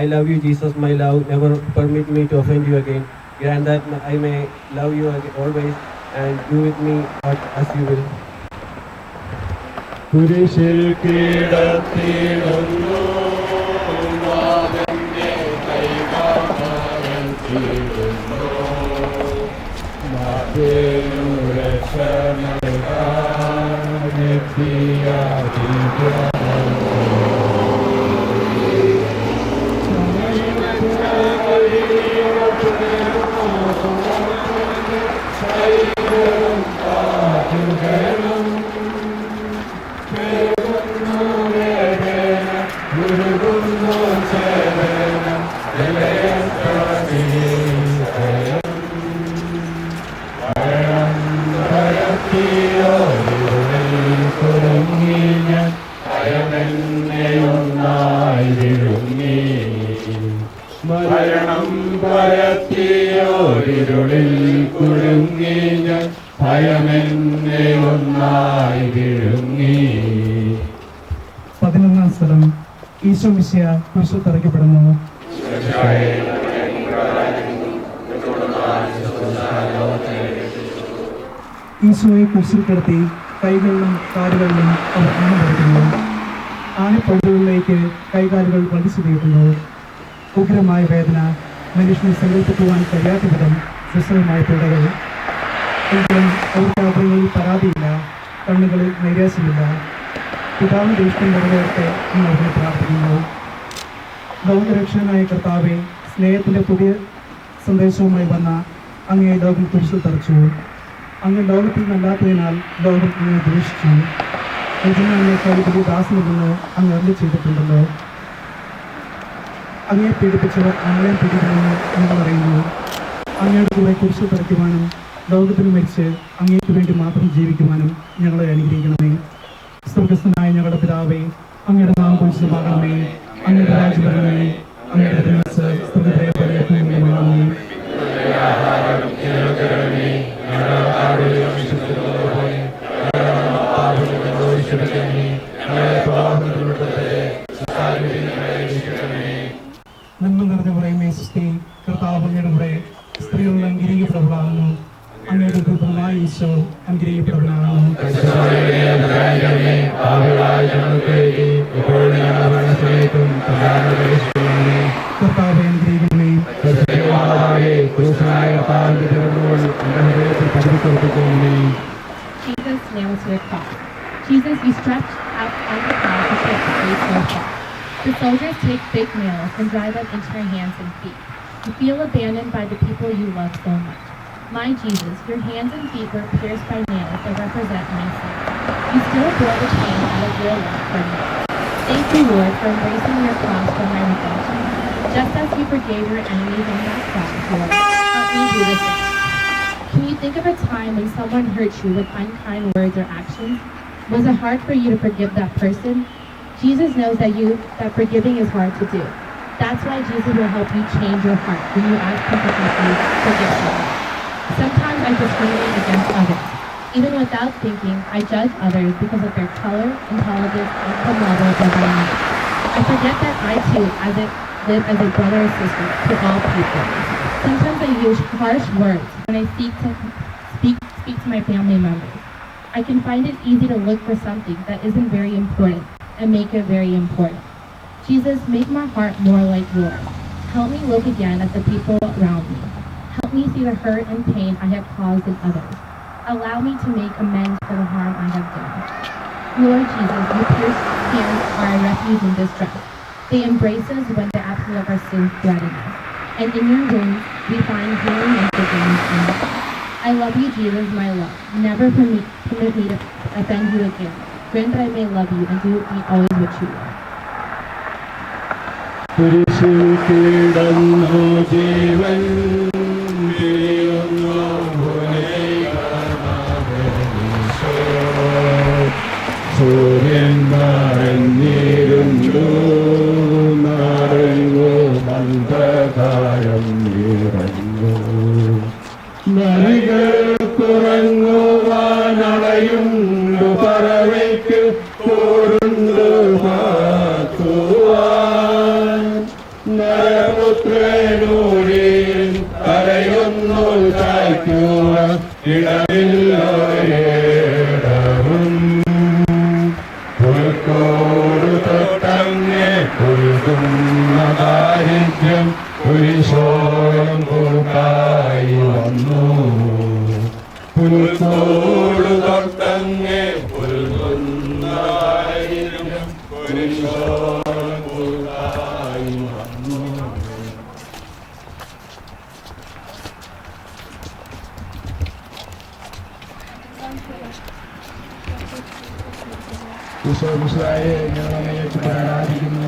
I love you, Jesus, my love. Never permit me to offend you again. Grant that I may love you always and do with me as you will. കുരിശിൽ കിടത്തിടുന്നു നാഥന്റെ കൈകാവൽ ചെയ്യുന്നു മാതേനു രക്ഷണകാനെത്തിയ മരണം പരത്തിയോരിരുളിൽ കുടുങ്ങി ഞാൻ ഭയമെന്നെ ഒന്നായി വിഴുങ്ങി. 11-ാം സ്ഥലം ഈശോ മിശിഹ കുരിശിൽ തറയ്ക്കപ്പെടുന്നു. ഈശോയെ കുരിശിൽ കിടത്തി കൈകളിലും കാലുകളിലും അവർ ആണപ്പെടുത്തുന്നു. ആനപ്പഴുകളിലേക്ക് കൈകാലുകൾ വലിച്ചു തീർക്കുന്നു. ഉഗ്രമായ വേദന, മനുഷ്യനെ സങ്കല്പിക്കുവാൻ കഴിയാത്ത വിധം സുസ്ഥിരമായ പീഡകൾ. എങ്കിലും അവർക്ക് അവകളിൽ പരാതിയില്ല, കണ്ണുകളിൽ നൈരാശ്യമില്ല. പിതാവിന്റെ ഇഷ്ടം നിറവേറട്ടെ എന്ന് അവരെ പ്രാർത്ഥിക്കുന്നു. ലോകരക്ഷകനായ കർത്താവെ, സ്നേഹത്തിന്റെ പുതിയ സന്ദേശവുമായി വന്ന അങ്ങേ ലോകം കുരിശിൽ തറച്ചു. അങ്ങ് ലോകത്തിൽ നിന്നല്ലാത്തതിനാൽ ലോകം അങ്ങ് ദ്വേഷിച്ചു. യജമാനേക്കാൾ വലിയ ദാസനില്ലെന്ന് അങ്ങ് അരുളി ചെയ്തിട്ടുണ്ടല്ലോ. അങ്ങേ പീഡിപ്പിച്ചവർ ഞങ്ങളെ പീഡിപ്പിക്കുമെന്ന് ഞങ്ങൾ അറിയുന്നു. അങ്ങയുടെ കൂടെ കുരിശിൽ തറയ്ക്കുവാനും ലോകത്തിന് മരിച്ച് അങ്ങേക്ക് വേണ്ടി മാത്രം ജീവിക്കുവാനും ഞങ്ങളെ അനുഗ്രഹിക്കണമേ. സ്വർഗസ്ഥനായ ഞങ്ങളുടെ പിതാവേ, അങ്ങയുടെ നാമം പൂജിതമാകണമേ. അങ്ങയുടെ രാജ്യം വരണമേ. അങ്ങയുടെ തിരുമനസ്സ് സ്വർഗ്ഗത്തിലെ പോലെ ഭൂമിയിലുമാകണമേ. നന്മ നിറഞ്ഞ പറയുമേ സുസ്ഥി, കർത്താവ് അങ്ങയുടെ കൂടെ സ്ത്രീകളിൽ അനുഗ്രഹിക്കപ്പെടുന്നതാകുന്നു. അങ്ങയുടെ ദുർബലമായ ഈശോ അനുഗ്രഹിക്കപ്പെടുന്നതാകുന്നു. കർത്താവെ അനുഗ്രഹിക്കണമേ. Jesus nails your cross. Jesus, you stretched out on the cross to take away your fault. The soldiers take big nails and drive them into your hands and feet. You feel abandoned by the people you love so much. My Jesus, your hands and feet were pierced by nails that represent my sin. You still bore the pain out of your love for me. Thank you, Lord, for embracing your cross for my redemption. Just as you forgave your enemies on that cross, Lord, help me do the same. Can you think of a time when someone hurt you with unkind words or actions? Was it hard for you to forgive that person? Jesus knows that forgiving is hard to do. That's why Jesus will help you change your heart when you ask Him to help you forgive someone. Sometimes I discriminate against others. Even without thinking, I judge others because of their color, intelligence, income level, or their need. I forget that I too live as a brother or sister to all people. Sometimes I use harsh words when I speak to my family members. I can find it easy to look for something that isn't very important and make it very important. Jesus, make my heart more like yours. Help me look again at the people around me. Help me see the hurt and pain I have caused in others. Allow me to make amends for the harm I have done. Lord Jesus, your pierced hands are a refuge in distress. They embrace us when the absence of our sins threaten us. And in your wounds, we find healing and forgiveness. I love you, Jesus, my love. Never permit me to offend you again. Grant that I may love you and do always what you will. കുരിശിൽ കിടന്നു ജീവൻ പിരിയുന്നു സൂര്യൻ മറഞ്ഞിരുന്നു മറങ്ങു അന്ധകാരം നിറഞ്ഞു നരികൾക്കുറങ്ങുവാനളയുണ്ടു പറവയ്ക്ക് കൂറുണ്ടു മാക്കുവാൻ നരപുത്രനൂരിൽ കരയുന്നു ചായ്ക്കുവാൻ ഇടമില്ലൊരിടവും പുൽക്കോട് തൊട്ടങ്ങെ പുൽകുന്ന ദാരിദ്ര്യം കുരിശോളം പുൽക്കായി വന്നു പുൽക്കോട് തൊട്ടങ്ങെ പുൽകുന്ന ദാരിദ്ര്യം കുരിശോളം പുൽക്കായി വന്നു. ഈശോമിശിഹായെ ഞങ്ങൾ അങ്ങേക്ക് ആരാധിക്കുന്നു.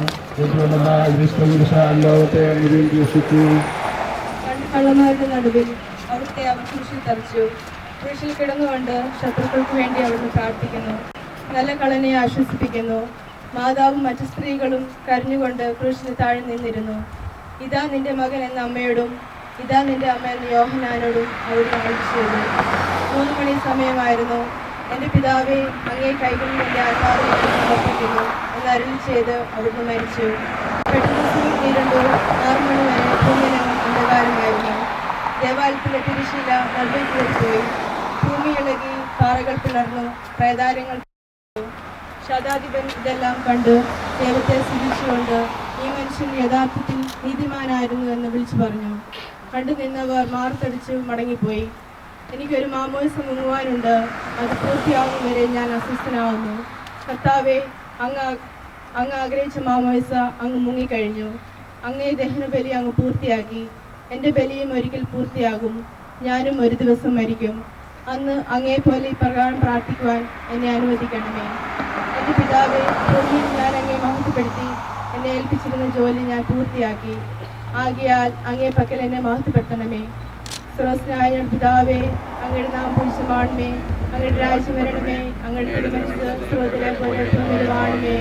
ലോകത്തെ അനുഗ്രഹിച്ചു. കള്ളന്മാരുടെ നടുവിൽ അവിടുത്തെ അവർ കുരിശിൽ തറച്ചു. കുരിശിൽ കിടന്നുകൊണ്ട് ശത്രുക്കൾക്ക് വേണ്ടി അവിടുന്ന് പ്രാർത്ഥിക്കുന്നു. നല്ല കള്ളനെ ആശ്വസിപ്പിക്കുന്നു. മാതാവും മറ്റു സ്ത്രീകളും കരഞ്ഞുകൊണ്ട് കുരിശിന് താഴെ നിന്നിരുന്നു. ഇതാ നിന്റെ മകൻ എന്ന അമ്മയോടും ഇതാ നിന്റെ അമ്മ എന്ന യോഹന്നാനോടും അവിടുന്ന് അരുളി ചെയ്തു. 3 മണി സമയമായിരുന്നു. എൻ്റെ പിതാവേ, അങ്ങേ കൈകളിൽ എൻ്റെ ആത്മാവിനെ സമർപ്പിക്കുന്നു എന്ന് അരുളി ചെയ്ത് അവിടുന്ന് മരിച്ചു. പെട്ടെന്ന് സൂര്യൻ ഇരുണ്ടു. 6 മണി വരെ ഭൂമിയിലെങ്ങും അന്ധകാരമായിരുന്നു. ദേവാലയത്തിലെ തിരശ്ശീല നടുവേക്ക് പോയി. ഭൂമി ഇളകി, പാറകൾ പിളർന്നു, പ്രേതാരങ്ങൾ. ശതാധിപൻ ഇതെല്ലാം കണ്ട് ദൈവത്തെ സ്തുതിച്ചുകൊണ്ട് ഈ മനുഷ്യൻ യഥാർത്ഥത്തിൽ നീതിമാനായിരുന്നു എന്ന് വിളിച്ചു പറഞ്ഞു. കണ്ടു നിന്നവർ മാർത്തടിച്ചു മടങ്ങിപ്പോയി. എനിക്കൊരു മാമോദിസ മുങ്ങുവാനുണ്ട്. അത് പൂർത്തിയാകും വരെ ഞാൻ അസ്വസ്ഥനാവുന്നു. കർത്താവേ, അങ്ങ് ആഗ്രഹിച്ച മാമോദിസ അങ്ങ് മുങ്ങിക്കഴിഞ്ഞു. അങ്ങേ ദഹനബലി അങ്ങ് പൂർത്തിയാക്കി. എൻ്റെ ബലിയും ഒരിക്കൽ പൂർത്തിയാകും. ഞാനും ഒരു ദിവസം മരിക്കും. അന്ന് അങ്ങേപ്പോലെ ഇപ്രകാരം പ്രാർത്ഥിക്കുവാൻ എന്നെ അനുവദിക്കണമേ. എൻ്റെ പിതാവേ, ഭൂമിയിൽ ഞാൻ അങ്ങേ മഹത്വപ്പെടുത്തി. എന്നെ ഏൽപ്പിച്ചിരുന്ന ജോലി ഞാൻ പൂർത്തിയാക്കി. ആകയാൽ അങ്ങേ പക്കൽ എന്നെ മഹത്വപ്പെടുത്തണമേ. സ്രോസ്നായ പിതാവേ, അങ്ങയുടെ നാം പൂജിതമാണമേ. അങ്ങയുടെ രാജ്യം വരണമേ. അങ്ങയുടെ തിരുമനസ്സ് സ്രോതലെ പോലെ ഭൂമിയിലുമാണമേ.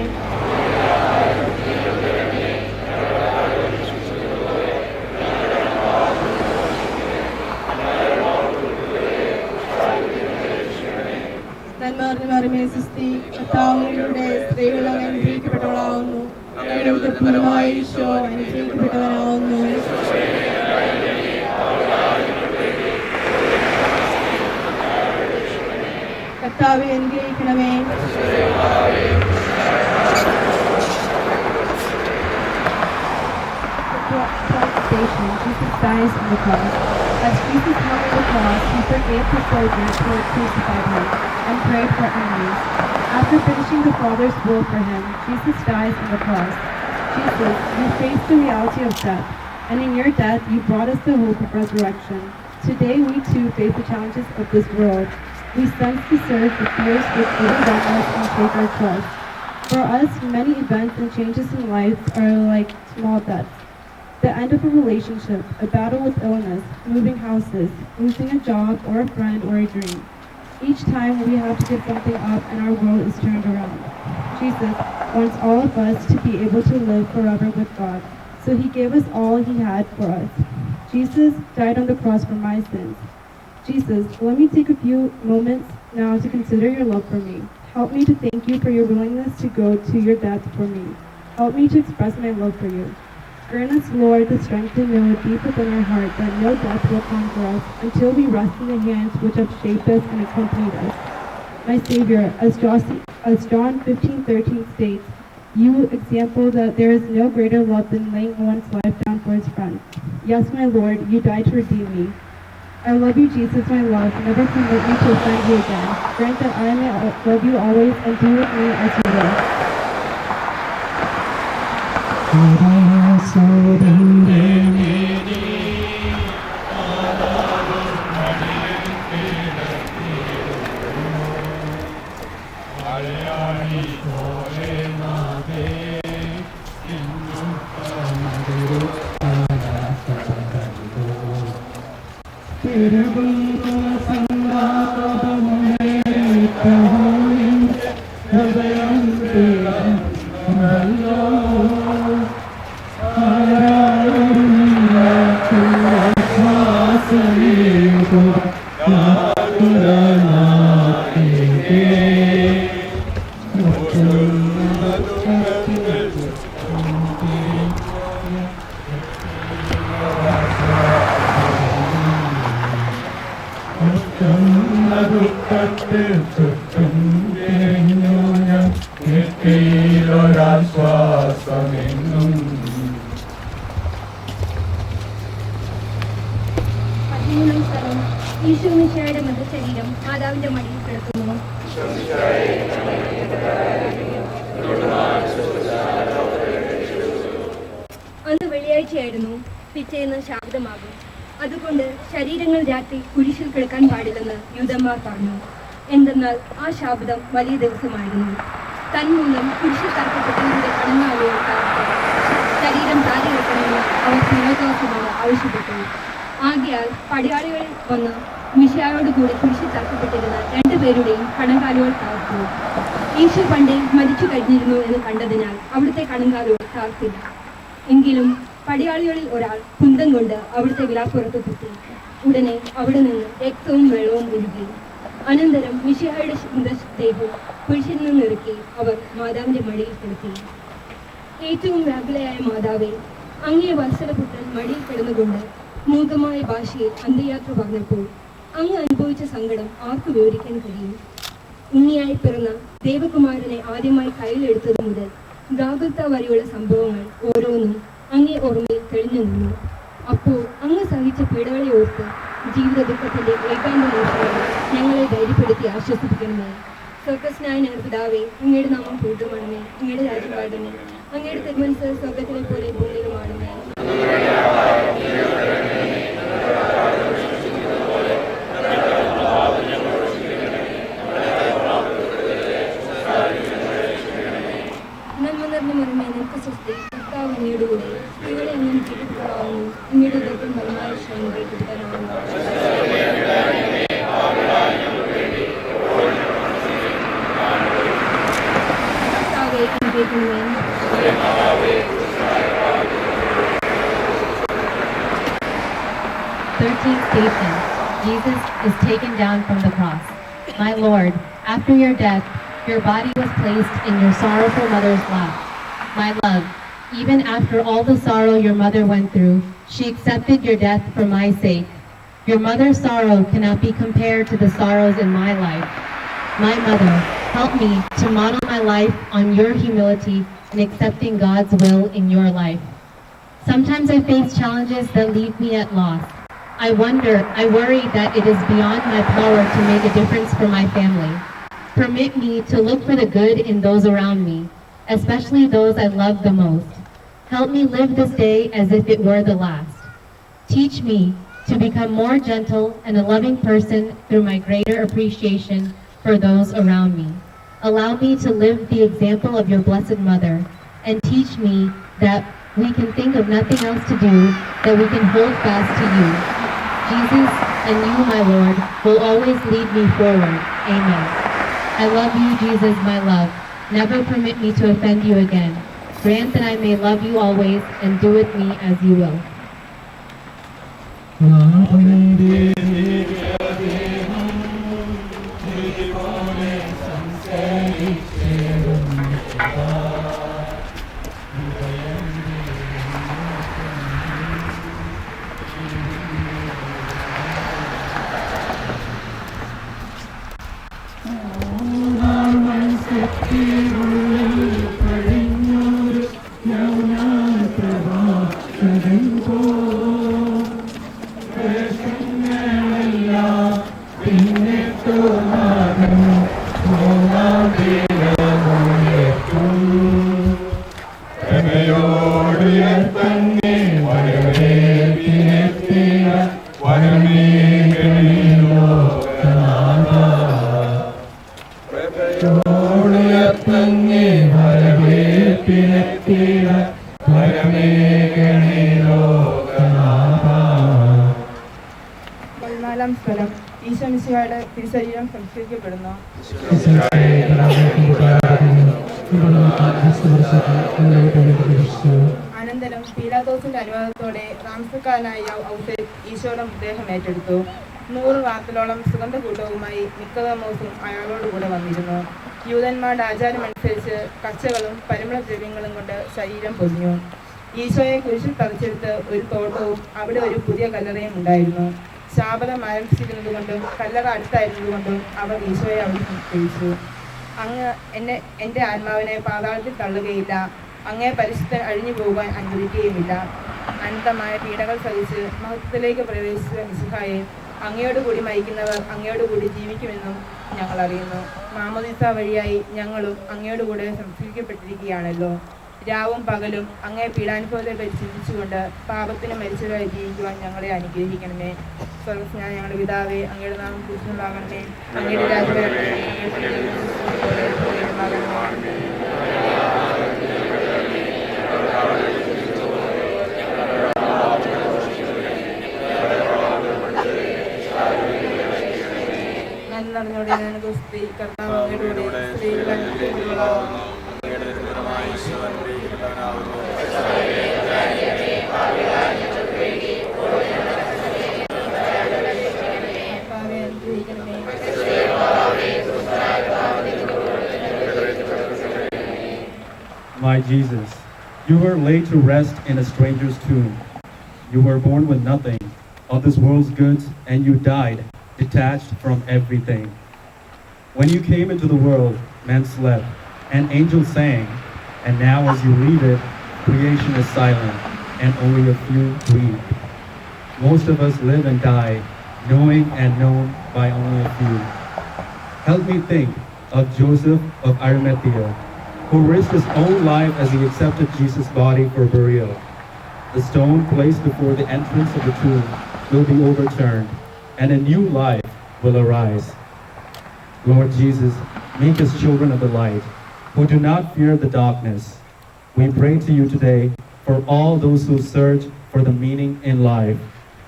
നന്മറിഞ്ഞ മറിമേ സുസ്തി. കർത്താവിലൂടെ സ്ത്രീകൾ അങ്ങ് അനുഗ്രഹിക്കപ്പെട്ടവളാവുന്നു. അങ്ങയുടെ ഉദരഫലമായ ഈശോ അനുഗ്രഹിക്കപ്പെട്ടവനാവുന്നു. കർത്താവെ അനുഗ്രഹിക്കണമേ. Jesus dies on the cross. As Jesus hung on the cross, he forgave the soldiers who had crucified him and prayed for enemies. After finishing the Father's will for him, Jesus dies on the cross. Jesus, you faced the reality of death, and in your death you brought us the hope of resurrection. Today we too face the challenges of this world. We sense the surge of fears which overwhelm us and take our trust. For us, many events and changes in life are like small deaths. The end of a relationship, a battle with illness, moving houses, losing a job or a friend or a dream. Each time we have to give something up and our world is turned around. Jesus, wants all of us to be able to live forever with God. So he gave us all he had for us. Jesus died on the cross for my sins. Jesus, let me take a few moments now to consider your love for me. Help me to thank you for your willingness to go to your death for me. Help me to express my love for you. Grant us, Lord, the strength to know deep within our heart that no death will conquer us until we rest in the hands which have shaped us and accompanied us. My Savior, as John 15:13 states, you example that there is no greater love than laying one's life down for his friends. Yes, my Lord, you died to redeem me. I love you, Jesus, my love. Never permit me to offend you again. Grant that I may love you always and do with me as you will. പതിമൂന്നാം സ്ഥലം ഈശോ മിശിഹായുടെ മൃതശരീരം മാതാവിന്റെ മടിയിൽ കിടക്കുന്നു. അന്ന് വെള്ളിയാഴ്ചയായിരുന്നു, പിറ്റേന്ന് ശാബ്ദമാകും. അതുകൊണ്ട് ശരീരങ്ങൾ രാത്രി കുരിശിൽ കിടക്കാൻ പാടില്ലെന്ന് യൂദന്മാർ പറഞ്ഞു. എന്തെന്നാൽ ആ ശാബ്ദം വലിയ ദിവസമായിരുന്നു. തന്മൂലം കുരിശിൽ തറക്കപ്പെട്ടവരുടെ കണങ്ങാളികൾ ശരീരം താഴെ വെക്കണമെന്ന് അവർ പീലാത്തോസിനോട് ആവശ്യപ്പെട്ടു. ആകയാൽ പടയാളികളിൽ വന്ന് മിശിഹായോട് കൂടി കുരിശിൽ തറക്കപ്പെട്ടിരുന്ന രണ്ടുപേരുടെയും കണങ്കാലുകൾ താർത്തു. ഈശോ പണ്ടേ മരിച്ചു കഴിഞ്ഞിരുന്നു എന്ന് കണ്ടതിനാൽ അവിടുത്തെ കണങ്കാലുകൾ താർത്തില്ല. എങ്കിലും പടയാളികളിൽ ഒരാൾ കുന്തം കൊണ്ട് അവിടുത്തെ വിലാപ്പുറത്ത് കുത്തി. ഉടനെ അവിടെ നിന്ന് രക്തവും വെള്ളവും ഒഴുകി. അനന്തരം മിശിഹായുടെ മൃതദേഹം കുരിശിൽ നിന്നിറക്കി അവർ മാതാവിന്റെ മടിയിൽ കിടത്തി. ഏറ്റവും വ്യാകുലയായ മാതാവേ, അങ്ങേ വത്സലപുത്രൻ മടിയിൽ കിടന്നുകൊണ്ട് മൂകമായ ഭാഷയിൽ അന്ത്യയാത്ര പറഞ്ഞപ്പോൾ അങ്ങ് അനുഭവിച്ച സങ്കടം ആർക്കു വിവരിക്കാൻ കഴിയും? ഉണ്ണിയായി പിറന്ന ദേവകുമാരനെ ആദ്യമായി കയ്യിലെടുത്തത് മുതൽ ഗാഗുൽത്ത വരെയുള്ള സംഭവങ്ങൾ ഓരോന്നും അങ്ങേ ഓർമ്മയിൽ തെളിഞ്ഞു നിന്നു. അപ്പോൾ അങ്ങ് സഹിച്ച പീഡകളെ ഓർത്ത് ജീവിത ദുഃഖത്തിന്റെ ഏകാന്ത നിമിഷങ്ങളിൽ ഞങ്ങളെ ധൈര്യപ്പെടുത്തി ആശ്വസിപ്പിക്കണമേ. സ്വർഗസ്നായ ഞങ്ങളുടെ പിതാവേ, അങ്ങയുടെ നാമം പൂർണ്ണമാണമേ. അങ്ങയുടെ രാജ്യം വാഴണമേ. അങ്ങയുടെ തിരുമനസ് സ്വർഗത്തിലെ പോലെ ഭൂമിയിലുമാണമേ. നന്മ നിറഞ്ഞ മറിമേ, നിനക്ക് സ്വസ്തി. കർത്താവ് അങ്ങയുടെ കൂടെ സ്ത്രീകളെ അങ്ങനെ കീഴ്പ്പെടാവുന്നു. അങ്ങയുടെ ഉദരത്തിൻ ഫലമായ ഈശോ കീഴ്പ്പെടാനാവുന്നു. കർത്താവേ, അനുഗ്രഹിക്കണമേ. 13th station. Jesus is taken down from the cross. My Lord, after your death, your body was placed in your sorrowful mother's lap. My love, even after all the sorrow your mother went through, she accepted your death for my sake. Your mother's sorrow cannot be compared to the sorrows in my life. My mother, help me to model my life on your humility and accepting God's will in your life. Sometimes I face challenges that leave me at loss. I worry that it is beyond my power to make a difference for my family. Permit me to look for the good in those around me, especially those I love the most. Help me live this day as if it were the last. Teach me to become more gentle and a loving person through my greater appreciation for those around me. Allow me to live the example of your Blessed Mother, and teach me that we can think of nothing else to do, that we can hold fast to you. Jesus and you, my Lord, will always lead me forward. Amen. I love you, Jesus, my love. Never permit me to offend you again. Grant that I may love you always and do with me as you will. പതിനാലാം സ്ഥലം ഈശോ മിശിഹായുടെ തിരുശരീരം സംസ്കരിക്കപ്പെടുന്നു. അനന്തരം പീലാത്തോസിന്റെ അനുവാദത്തോടെ താമസക്കാരനായ ഔസേപ്പ് ഈശോയുടെ മൃതദേഹം ഏറ്റെടുത്തു. 100 റാത്തിലോളം സുഗന്ധകൂട്ടവുമായി നിക്കോദെമോസും അയാളോടുകൂടെ വന്നിരുന്നു. യൂതന്മാരുടെ ആചാരമനുസരിച്ച് കച്ചകളും പരിമളദ്രവ്യങ്ങളും കൊണ്ട് ശരീരം പൊതിഞ്ഞു. ഈശോയെ കുരിശിൽ തറച്ചെടുത്ത് ഒരു തോട്ടവും അവിടെ ഒരു പുതിയ കല്ലറയും ഉണ്ടായിരുന്നു. ശാപനം ആരംഭിച്ചിരുന്നതുകൊണ്ടും കല്ലറ അടുത്തായിരുന്നതുകൊണ്ടും അവർ ഈശോയെ അവിടെ സംസ്കരിച്ചു. അങ്ങ് എൻ്റെ ആത്മാവിനെ പാതാളത്തിൽ തള്ളുകയില്ല, അങ്ങേ പരിശുദ്ധൻ അഴിഞ്ഞു പോകുവാൻ അനുവദിക്കുകയുമില്ല. അനന്തമായ പീഡകൾ സഹിച്ച് മഹത്വത്തിലേക്ക് പ്രവേശിച്ച മിശിഹായെ അങ്ങയോടുകൂടി മരിക്കുന്നവർ അങ്ങയോടുകൂടി ജീവിക്കുമെന്നും ഞങ്ങൾ അറിയുന്നു. മാമോദീസ വഴിയായി ഞങ്ങളും അങ്ങയോടുകൂടെ സംസ്കരിക്കപ്പെട്ടിരിക്കുകയാണല്ലോ. രാവും പകലും അങ്ങേ പീഡാനുഭവത്തെ പറ്റി ചിന്തിച്ചുകൊണ്ട് പാപത്തിന് മരിച്ചവരായി ജീവിക്കുവാൻ ഞങ്ങളെ അനുഗ്രഹിക്കണമേ. സ്വർഗ്ഗസ്നായ ഞങ്ങളുടെ പിതാവേ, അങ്ങയുടെ നാമം പൂജിതമാകണമേ. അങ്ങയുടെ രാജ്യം വരണമേ. നന്ദിയോടെ ഞങ്ങൾക്ക് സ്ത്രീ കർത്താവ് അങ്ങയുടെ കൂടെ സ്ത്രീകൾ My Jesus, you were laid to rest in a stranger's tomb. You were born with nothing of this world's goods, and you died detached from everything. When you came into the world, men slept, and angels sang, and now as you leave it, creation is silent, and only a few breathe. Most of us live and die, knowing and known by only a few. Help me think of Joseph of Arimathea, who risked his own life as he accepted Jesus' body for burial. The stone placed before the entrance of the tomb will be overturned, and a new life will arise. Lord Jesus, make us children of the light, who do not fear the darkness. We pray to you today for all those who search for the meaning in life,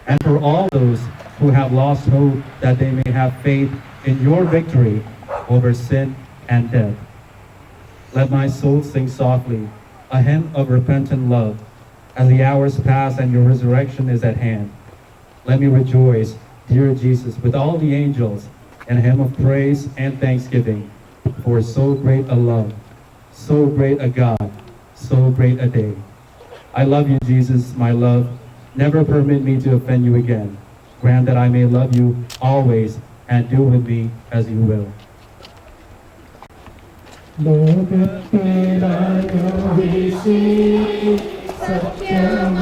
and for all those who have lost hope, that they may have faith in your victory over sin and death. Let my soul sing softly a hymn of repentant love as the hours pass and your resurrection is at hand. Let me rejoice, dear Jesus, with all the angels in a hymn of praise and thanksgiving for so great a love, so great a God, so great a day. I love you, Jesus, my love. Never permit me to offend you again. Grant that I may love you always and do with me as you will. Yeah.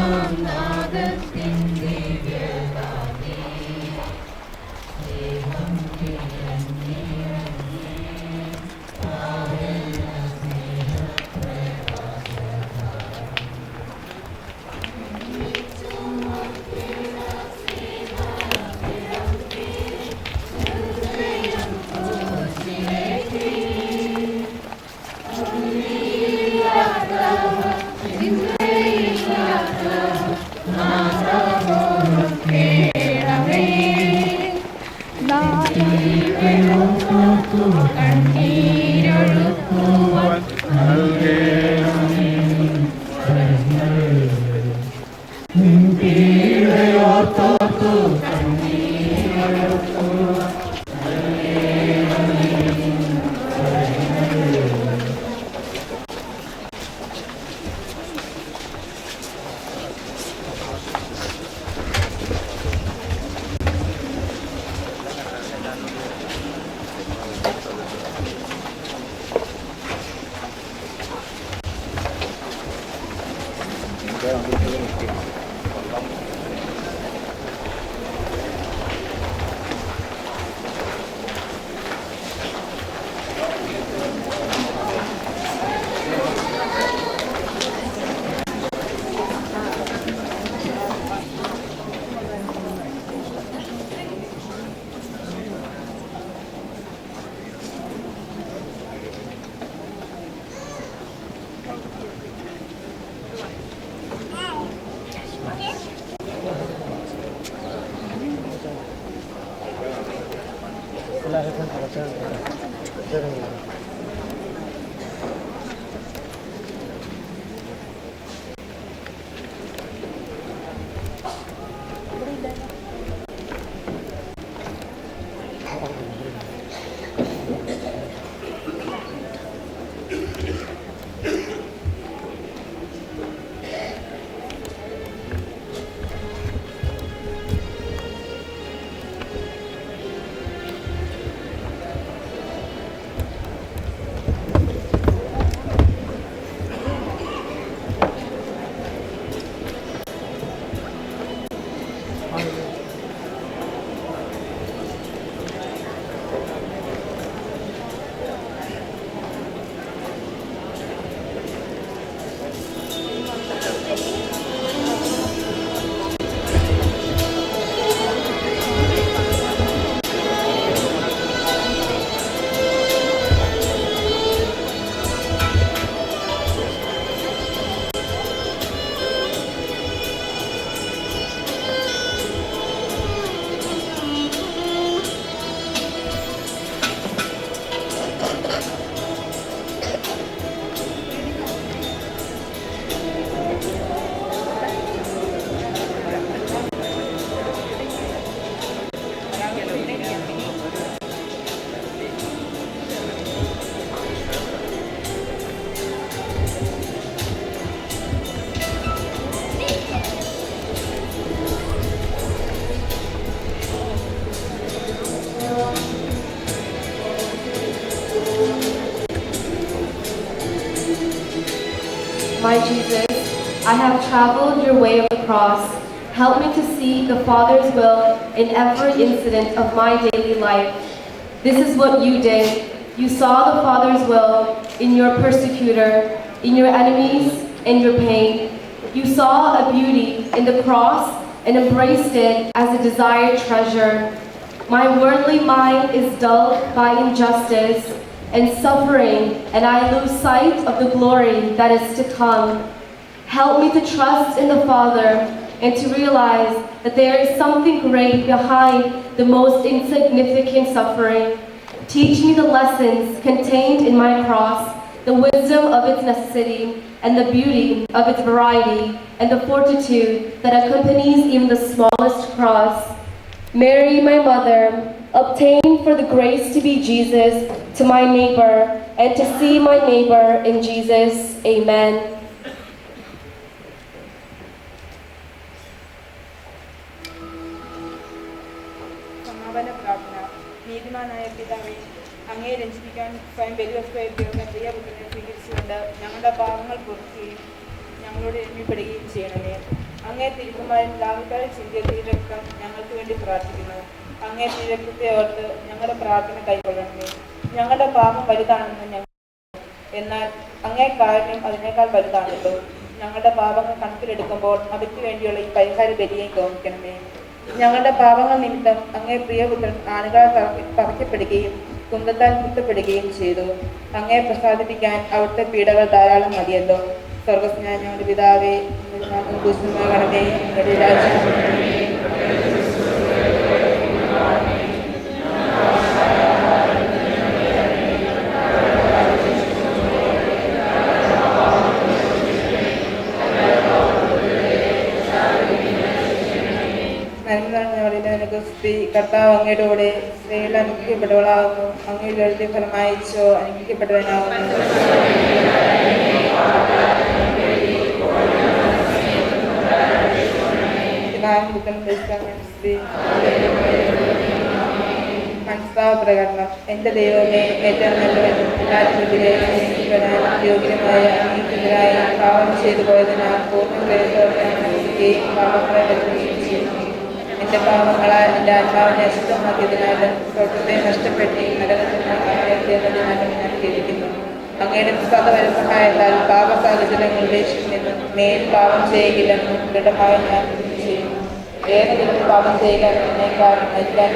My Jesus, I have traveled your way of the cross. Help me to see the Father's will in every incident of my daily life. This is what you did. You saw the Father's will in your persecutor, in your enemies, and your pain. You saw a beauty in the cross and embraced it as a desired treasure. My worldly mind is dulled by injustice and suffering, and I lose sight of the glory that is to come. Help me to trust in the Father and to realize that there is something great behind the most insignificant suffering. Teach me the lessons contained in my cross, the wisdom of its necessity, and the beauty of its variety, and the fortitude that accompanies even the smallest cross. Mary, my mother, obtain for the grace to be Jesus to my neighbor, and to see my neighbor in Jesus. Amen. സമാപന പ്രാർത്ഥന. നീതിമാനായ പിതാവേ, അങ്ങയെ രഞ്ജിപ്പിക്കാൻ സ്വയം ബലിവസ്തുവായി തീർന്ന പ്രിയപുത്രനെ സ്വീകരിച്ചുകൊണ്ട് ഞങ്ങളുടെ പാപങ്ങൾ പൊറുക്കുകയും ഞങ്ങളോട് എണ്ണിപ്പെടുകയും ചെയ്യണമേ. അങ്ങേ തിരുക്കുമാരൻ രാവിലെ ചിന്തിയ തിരുരക്തം ഞങ്ങൾക്ക് വേണ്ടി പ്രാർത്ഥിക്കുന്നു. അങ്ങേ തിരുരക്തത്തെ ഓർത്ത് ഞങ്ങളുടെ പ്രാർത്ഥന കൈക്കൊള്ളണമേ. ഞങ്ങളുടെ പാപം വലുതാണെന്ന് ഞങ്ങൾ, എന്നാൽ അങ്ങേ കാരുണ്യം അതിനേക്കാൾ വലുതാണല്ലോ. ഞങ്ങളുടെ പാപങ്ങൾ കണക്കിലെടുക്കുമ്പോൾ അവയ്ക്ക് വേണ്ടിയുള്ള ഈ പരിഹാര ബലിയെ ഗൗനിക്കണമേ. ഞങ്ങളുടെ പാപങ്ങൾ നിമിത്തം അങ്ങേ പ്രിയപുത്രൻ ആണുകളാൽ തറയ്ക്കപ്പെടുകയും കുന്തത്താൽ കുത്തപ്പെടുകയും ചെയ്തു. അങ്ങയെ പ്രസാദിപ്പിക്കാൻ അവിടുത്തെ പീഡകൾ ധാരാളം മതിയല്ലോ. സ്വർഗസ്നായ ഞങ്ങളുടെ പിതാവേ, പൂജിതമാകണമേ. ഞങ്ങളുടെ രാജ്യം സ്ത്രീ കർത്താവ് അങ്ങയുടെ കൂടെ സ്ത്രീകൾ അനുഗ്രഹിക്കപ്പെട്ടവളാകുന്നു. അങ്ങയുടെ എഴുതിയ ഫലമായി ഈശോ അനുഗ്രഹിക്കപ്പെട്ടവനാകുന്നു. മനസ്താവ പ്രകടനം. എന്റെ ദൈവമേ, ഏറ്റവും നല്ലവനും എല്ലാറ്റിനെതിരെ യോഗ്യമായ നീതിരായ പാവം ചെയ്തു പോയതിനാൽ പൂർണ്ണ പാപങ്ങളെ പരിഹരിച്ചു. എന്റെ പാവങ്ങളാൽ എന്റെ ആത്മാവിനെ അശുദ്ധമാക്കിയതിനാലും സ്വർഗത്തെ നഷ്ടപ്പെട്ട് നരകത്തിനാലും ഞാൻ ഖേദിക്കുന്നു. അങ്ങയുടെ സഹവരസഹായത്താൽ പാപസാഹചര്യങ്ങൾ ഉപേക്ഷിക്കുമെന്നും മേൽ പാപം ചെയ്യുകയില്ലെന്നും ദൃഢമായി ഞാൻ ചെയ്യുന്നു. ഏതെങ്കിലും പാപം ചെയ്യുക എന്നേക്കാൾ മരിക്കാൻ